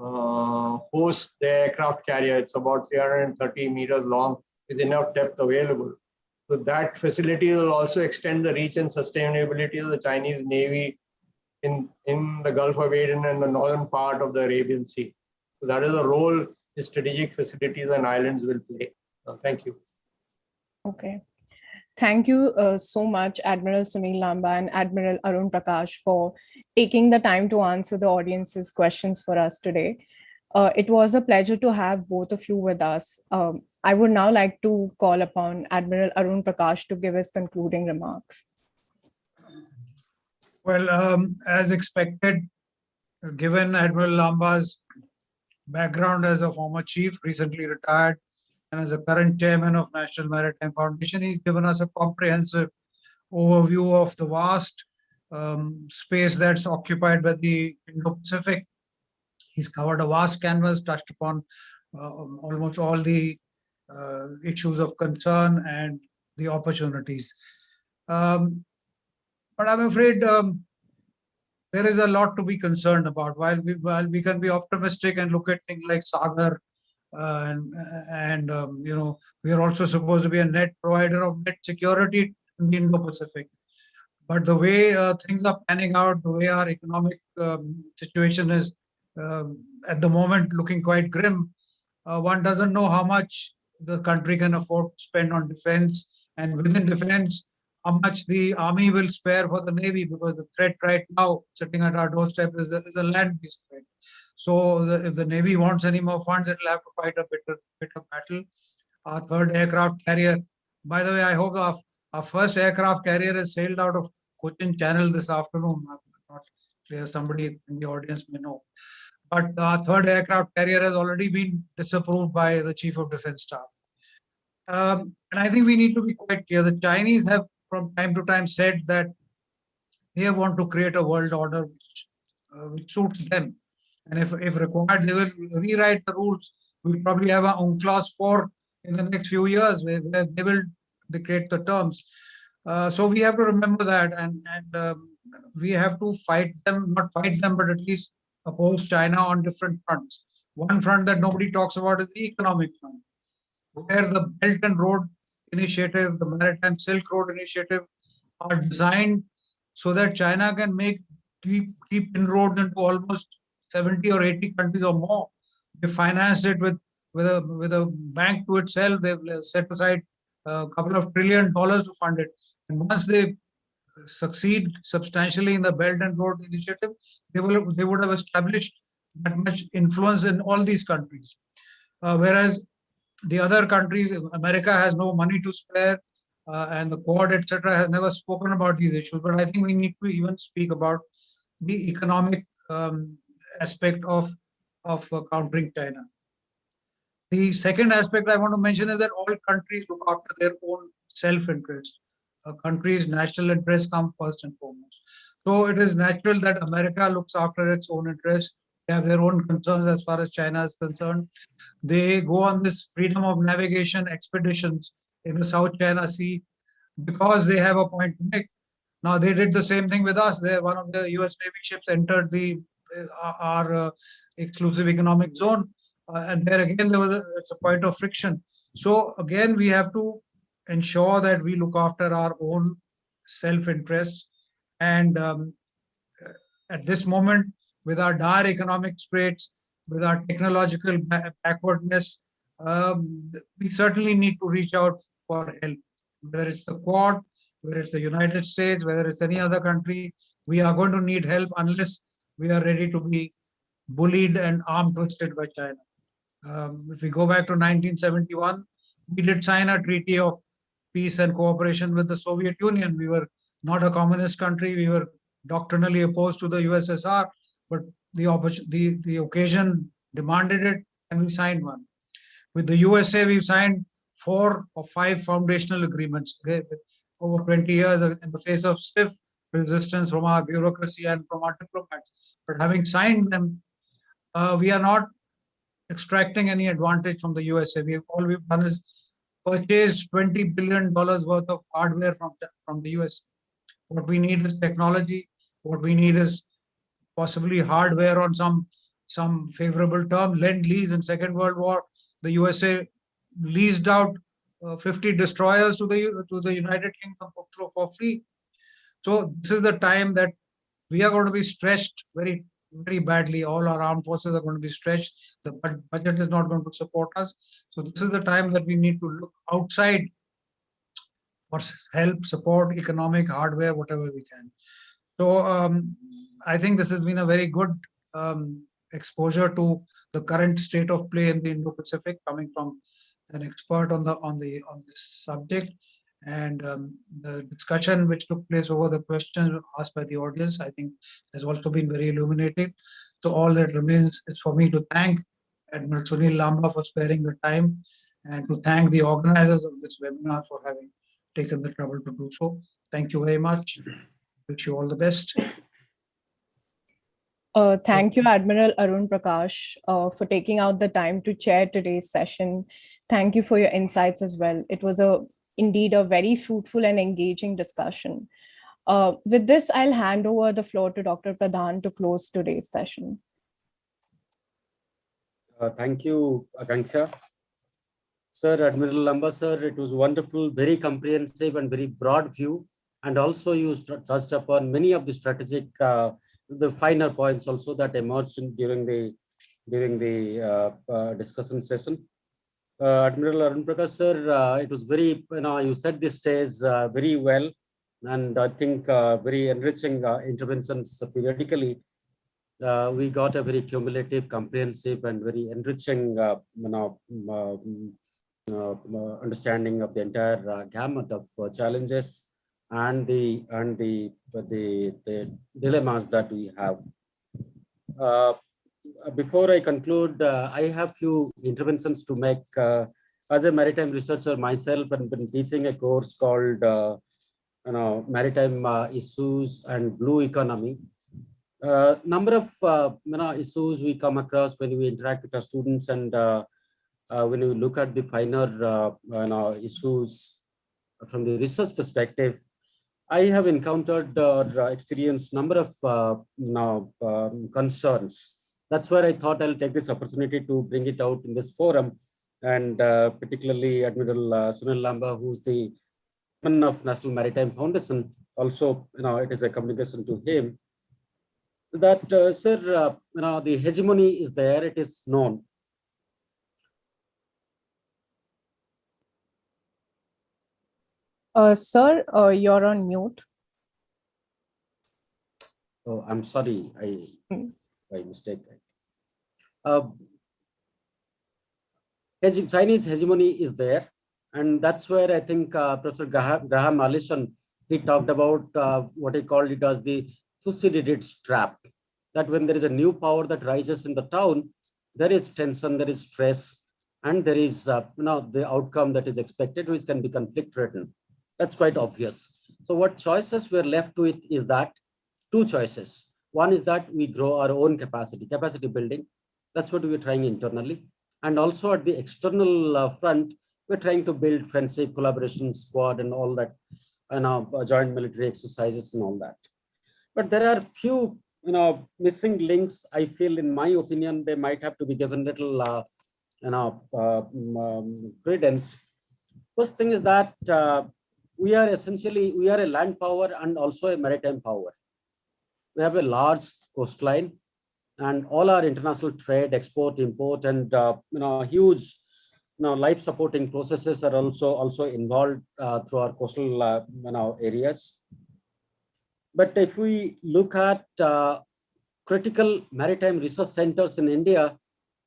host the aircraft carrier. It's about 330 meters long with enough depth available. So that facility will also extend the reach and sustainability of the Chinese Navy in the Gulf of Aden and the northern part of the Arabian Sea. So that is the role the strategic facilities and islands will play. Thank you. Okay. Thank you so much, Admiral Sunil Lanba and Admiral Arun Prakash, for taking the time to answer the audience's questions for us today. It was a pleasure to have both of you with us. I would now like to call upon Admiral Arun Prakash to give his concluding remarks. Well, as expected, given Admiral Lamba's background as a former chief, recently retired, and as a current chairman of National Maritime Foundation, he's given us a comprehensive overview of the vast space that's occupied by the Indo-Pacific. He's covered a vast canvas, touched upon almost all the issues of concern and the opportunities. But I'm afraid there is a lot to be concerned about. While we can be optimistic and look at things like Sagar, and we are also supposed to be a net provider of net security in the Indo-Pacific. But the way things are panning out, the way our economic situation is at the moment looking quite grim, one doesn't know how much the country can afford to spend on defense, and within defense, how much the army will spare for the navy, because the threat right now sitting at our doorstep is a land-based threat. So if the navy wants any more funds, it will have to fight a bitter battle. Our third aircraft carrier, by the way, I hope our first aircraft carrier has sailed out of Cochin Channel this afternoon. I'm not clear, somebody in the audience may know. But our third aircraft carrier has already been disapproved by the Chief of Defense Staff. And I think we need to be quite clear. The Chinese have from time to time said that they want to create a world order which suits them. And if required, they will rewrite the rules. We'll probably have a UNCLOS 4 in the next few years where they will dictate the terms. So we have to remember that, and we have to fight them, not fight them, but at least oppose China on different fronts. One front that nobody talks about is the economic front, where the Belt and Road Initiative, the Maritime Silk Road Initiative are designed so that China can make deep inroads into almost 70 or 80 countries or more. They financed it with a bank to itself. They've set aside a couple of $1 trillion to fund it. And once they succeed substantially in the Belt and Road Initiative, they would have established that much influence in all these countries. Whereas the other countries, America has no money to spare, and the Quad, etc., has never spoken about these issues. But I think we need to even speak about the economic aspect of countering China. The second aspect I want to mention is that all countries look after their own self-interest. A country's national interests come first and foremost. So it is natural that America looks after its own interests. They have their own concerns as far as China is concerned. They go on this freedom of navigation expeditions in the South China Sea because they have a point to make. Now they did the same thing with us. One of the US Navy ships entered our exclusive economic zone, and there again it's a point of friction. So again, we have to ensure that we look after our own self-interests. And at this moment, with our dire economic straits, with our technological backwardness, we certainly need to reach out for help. Whether it's the Quad, whether it's the United States, whether it's any other country, we are going to need help unless we are ready to be bullied and arm twisted by China. If we go back to 1971, we did sign a treaty of peace and cooperation with the Soviet Union. We were not a communist country. We were doctrinally opposed to the USSR, but the occasion demanded it, and we signed one. With the USA, we've signed 4 or 5 foundational agreements over 20 years in the face of stiff resistance from our bureaucracy and from our diplomats. But having signed them, we are not extracting any advantage from the USA. All we've done is purchased $20 billion worth of hardware from the US. What we need is technology. What we need is possibly hardware on some favorable term. Lend-lease in Second World War, the USA leased out 50 destroyers to the United Kingdom for free. So this is the time that we are going to be stretched very, very badly. All our armed forces are going to be stretched. The budget is not going to support us. So this is the time that we need to look outside for help, support, economic, hardware, whatever we can. So I think this has been a very good exposure to the current state of play in the Indo-Pacific, coming from an expert on this subject. And the discussion which took place over the questions asked by the audience, I think, has also been very illuminating. So all that remains is for me to thank Admiral Sunil Lanba for sparing the time, and to thank the organizers of this webinar for having taken the trouble to do so. Thank you very much. Wish you all the best. Thank you, Admiral Arun Prakash, for taking out the time to chair today's session. Thank you for your insights as well. It was indeed a very fruitful and engaging discussion. With this, I'll hand over the floor to Dr. Pradhan to close today's session. Thank you, Akanksha. Sir, Admiral Lanba, sir, it was wonderful, very comprehensive and very broad view. And also you touched upon many of the strategic, the finer points also that emerged during the discussion session. Admiral Arun Prakash, sir, it was very, you set the stage very well. And I think very enriching interventions periodically. We got a very cumulative, comprehensive, and very enriching, understanding of the entire gamut of challenges and the dilemmas that we have. Before I conclude, I have few interventions to make. As a maritime researcher myself, and been teaching a course called maritime issues and blue economy. Number of issues we come across when we interact with our students, and when you look at the finer issues from the research perspective, I have encountered or experienced number of concerns. That's where I thought I'll take this opportunity to bring it out in this forum, and particularly Admiral Sunil Lanba, who's the chairman of National Maritime Foundation. Also, it is a communication to him that, sir, the hegemony is there, it is known. Sir, you're on mute. Oh, I'm sorry, by mistake. Chinese hegemony is there, and that's where I think Professor Graham Allison, he talked about what he called it as the Thucydides trap. That when there is a new power that rises in the town, there is tension, there is stress, and there is the outcome that is expected, which can be conflict-ridden. That's quite obvious. So what choices we're left with is that two choices. One is that we grow our own capacity building. That's what we're trying internally. And also at the external front, we're trying to build friendship, collaboration, squad, and all that, joint military exercises and all that. But there are few, missing links. I feel, in my opinion, they might have to be given little, credence. First thing is that we are a land power and also a maritime power. We have a large coastline, and all our international trade, export, import, and huge life supporting processes are also involved through our coastal areas. But if we look at critical maritime resource centers in India,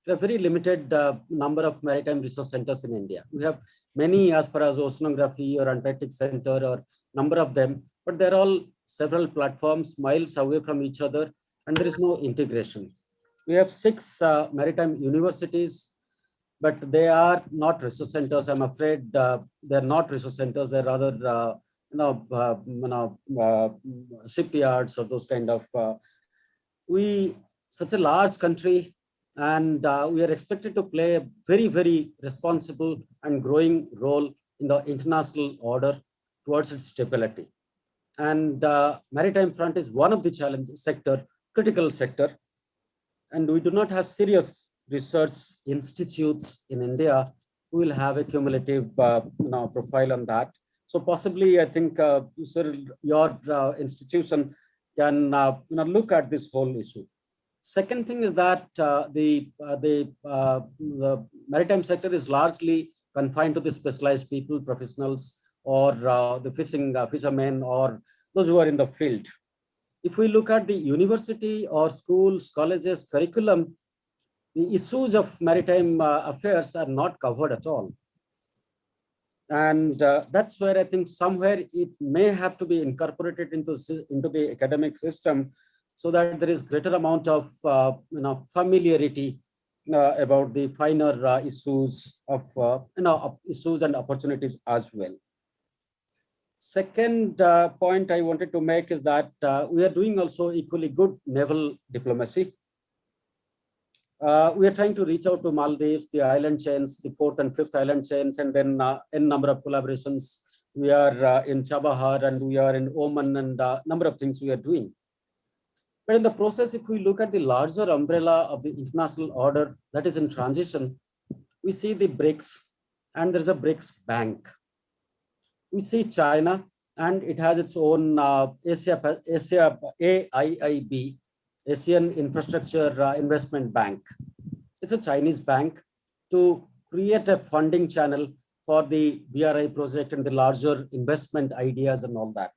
we have very limited number of maritime resource centers in India. We have many as far as oceanography or Antarctic Center or number of them, but they're all several platforms miles away from each other, and there is no integration. We have 6 maritime universities, but they are not resource centers. I'm afraid they're not resource centers. They're rather shipyards or those kind of. Such a large country, and we are expected to play a very, very responsible and growing role in the international order towards its stability. And maritime front is one of the challenges sector, critical sector, and we do not have serious research institutes in India who will have a cumulative profile on that. So possibly, I think, sir, your institution can look at this whole issue. Second thing is that the maritime sector is largely confined to the specialized people, professionals, or the fishermen, or those who are in the field. If we look at the university or schools, colleges, curriculum, the issues of maritime affairs are not covered at all. And that's where I think somewhere it may have to be incorporated into the academic system, so that there is greater amount of familiarity about the finer issues of issues and opportunities as well. Second point I wanted to make is that we are doing also equally good naval diplomacy. We are trying to reach out to Maldives, the island chains, the fourth and fifth island chains, and then in number of collaborations. We are in Chabahar and we are in Oman, and number of things we are doing. But in the process, if we look at the larger umbrella of the international order that is in transition, we see the BRICS, and there's a BRICS bank. We see China, and it has its own AIIB, Asian Infrastructure Investment Bank. It's a Chinese bank to create a funding channel for the BRI project and the larger investment ideas and all that.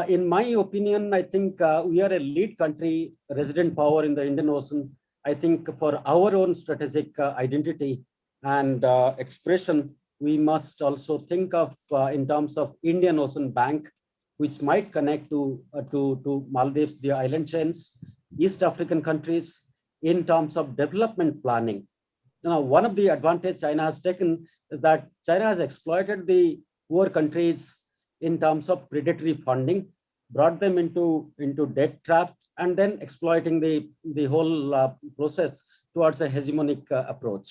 In my opinion, I think we are a lead country, resident power in the Indian Ocean. I think for our own strategic identity and expression, we must also think of in terms of Indian Ocean Bank, which might connect to Maldives, the island chains, East African countries, in terms of development planning. Now, one of the advantages China has taken is that China has exploited the poor countries in terms of predatory funding, brought them into debt trap, and then exploiting the whole process towards a hegemonic approach.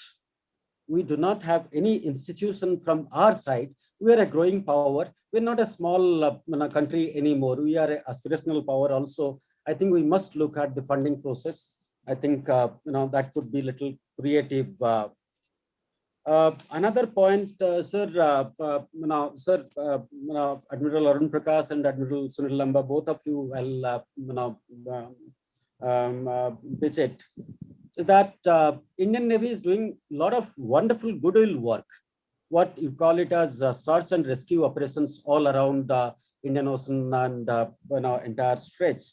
We do not have any institution from our side. We are a growing power. We're not a small country anymore. We are an aspirational power also. I think we must look at the funding process. I think that could be a little creative. Another point, sir, Admiral Arun Prakash and Admiral Sunil Lanba, both of you will visit, is that Indian Navy is doing a lot of wonderful goodwill work. What you call it as search and rescue operations all around the Indian Ocean and entire stretch.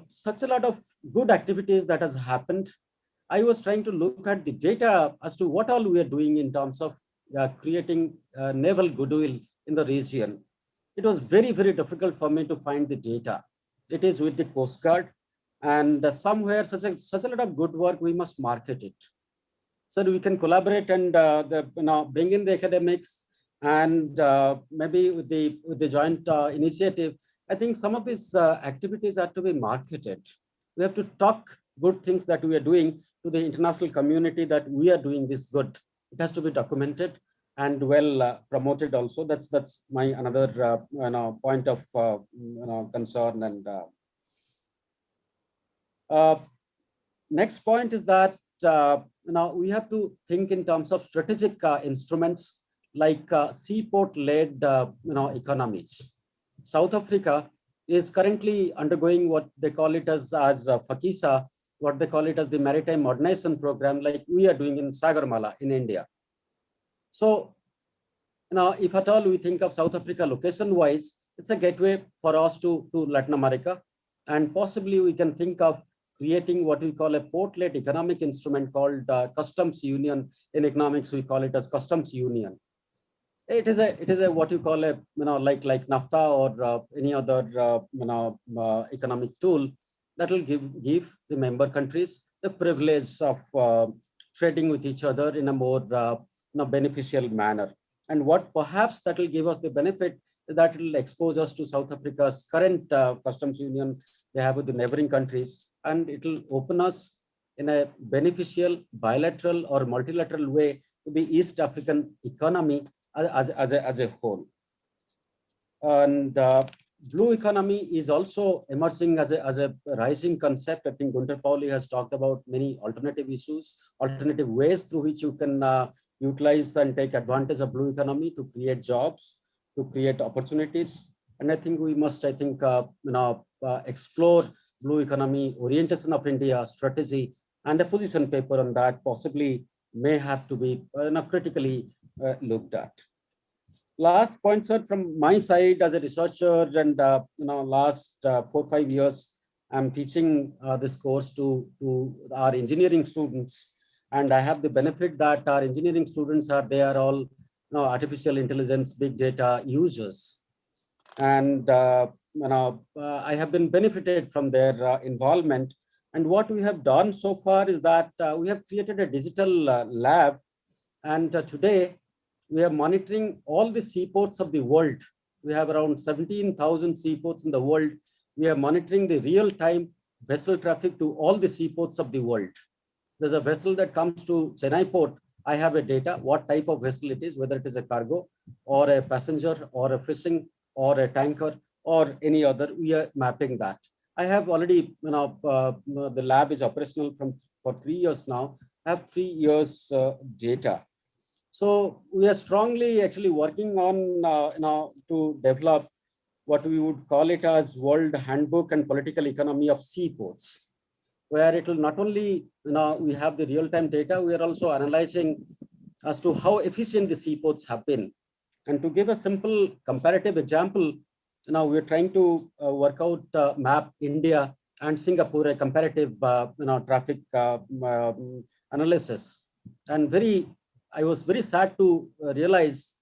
Such a lot of good activities that has happened. I was trying to look at the data as to what all we are doing in terms of creating naval goodwill in the region. It was very, very difficult for me to find the data. It is with the Coast Guard, and somewhere such a lot of good work, we must market it. So we can collaborate and bring in the academics, and maybe with the joint initiative. I think some of these activities are to be marketed. We have to talk good things that we are doing to the international community, that we are doing this good. It has to be documented and well promoted also. That's my another point of concern. And next point is that we have to think in terms of strategic instruments like seaport-led economies. South Africa is currently undergoing what they call it as FAKISA, what they call it as the Maritime Modernization Program, like we are doing in Sagarmala in India. So, if at all we think of South Africa location-wise, it's a gateway for us to Latin America, and possibly we can think of creating what we call a port-led economic instrument called customs union. In economics, we call it as customs union. It is a what you call a like NAFTA or any other economic tool that will give the member countries the privilege of trading with each other in a more beneficial manner. And what perhaps that will give us the benefit is that it will expose us to South Africa's current customs union they have with the neighboring countries, and it will open us in a beneficial bilateral or multilateral way to the East African economy as a whole. And blue economy is also emerging as a rising concept. I think Gunter Pauli has talked about many alternative issues, alternative ways through which you can utilize and take advantage of blue economy to create jobs, to create opportunities. And I think we must, explore blue economy orientation of India strategy, and a position paper on that possibly may have to be critically looked at. Last point, sir, from my side as a researcher, and last 4 or 5 years, I'm teaching this course to our engineering students, and I have the benefit that our engineering students they are all artificial intelligence, big data users, and I have been benefited from their involvement. And what we have done so far is that we have created a digital lab, and today we are monitoring all the seaports of the world. We have around 17,000 seaports in the world. We are monitoring the real-time vessel traffic to all the seaports of the world. There's a vessel that comes to Chennai port. I have a data, what type of vessel it is, whether it is a cargo or a passenger or a fishing or a tanker or any other, we are mapping that. I have already, the lab is operational for 3 years now. I have 3 years data. So we are strongly actually working on, to develop what we would call it as World Handbook and Political Economy of Seaports, where it will not only, we have the real-time data, we are also analyzing as to how efficient the seaports have been. And to give a simple comparative example, now we're trying to work out, map India and Singapore, a comparative, traffic analysis. And I was very sad to realize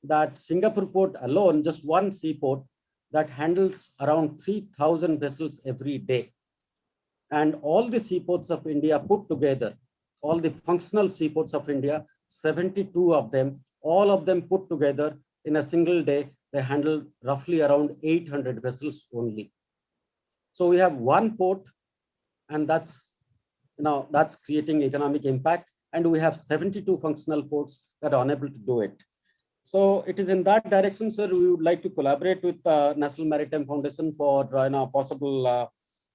that Singapore port alone, just one seaport, that handles around 3,000 vessels every day. And all the seaports of India put together, all the functional seaports of India, 72 of them, all of them put together in a single day, they handle roughly around 800 vessels only. So we have one port, and that's creating economic impact. And we have 72 functional ports that are unable to do it. So it is in that direction, sir, we would like to collaborate with National Maritime Foundation for possible,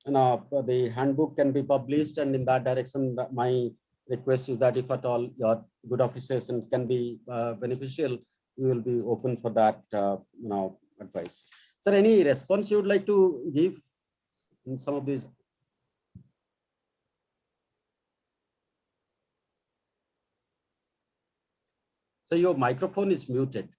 the handbook can be published. And in that direction, my request is that if at all your good officers and can be beneficial, we will be open for that advice. Sir, any response you would like to give in some of these? So your microphone is muted.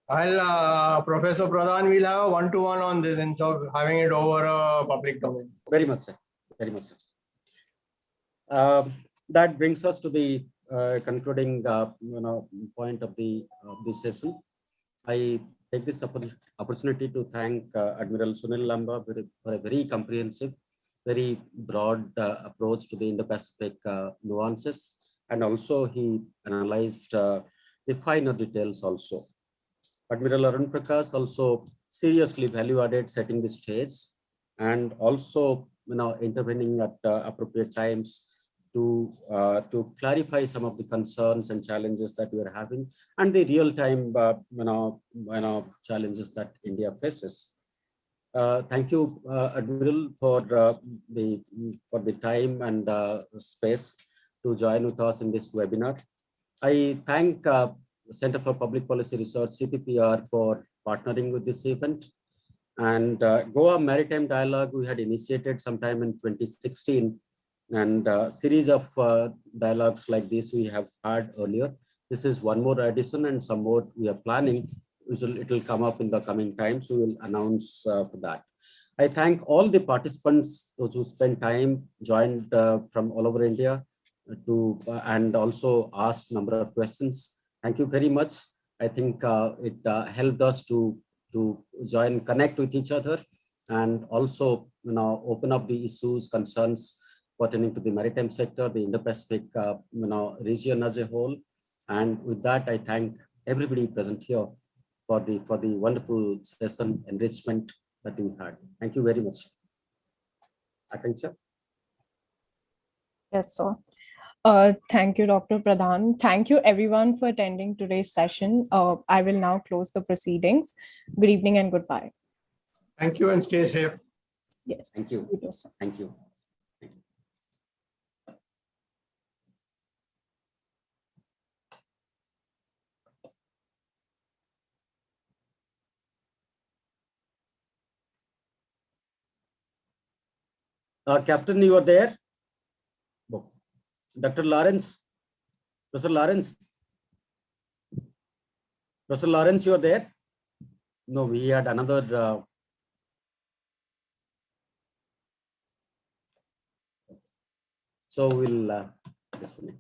I'll, Professor Pradhan, we'll have a one-to-one on this instead of having it over a public domain. Very much, sir. Very much, sir. That brings us to the concluding point of the session. I take this opportunity to thank Admiral Sunil Lanba for a very comprehensive, very broad approach to the Indo-Pacific nuances, and also he analyzed the finer details also. Admiral Arun Prakash also seriously value-added setting the stage and also intervening at appropriate times to clarify some of the concerns and challenges that we are having and the real-time challenges that India faces. Thank you, Admiral, for the time and space to join with us in this webinar. I thank Center for Public Policy Research, CCPR, for partnering with this event. And Goa Maritime Dialogue we had initiated sometime in 2016, and a series of dialogues like this we have had earlier. This is one more edition, and some more we are planning. It will come up in the coming times. We will announce for that. I thank all the participants, those who spent time, joined from all over India, and also asked a number of questions. Thank you very much. I think it helped us to connect with each other, and also open up the issues, concerns pertaining to the maritime sector, the Indo-Pacific region as a whole. And with that, I thank everybody present here for the wonderful session enrichment that we had. Thank you very much. Akanksha? Yes, sir. Thank you, Dr. Pradhan. Thank you, everyone, for attending today's session. I will now close the proceedings. Good evening and goodbye. Thank you and stay safe. Yes. Thank you. You too, sir. Thank you. Captain, you are there? Dr. Lawrence? Professor Lawrence? Professor Lawrence, you are there? No, we had another. So we'll disconnect.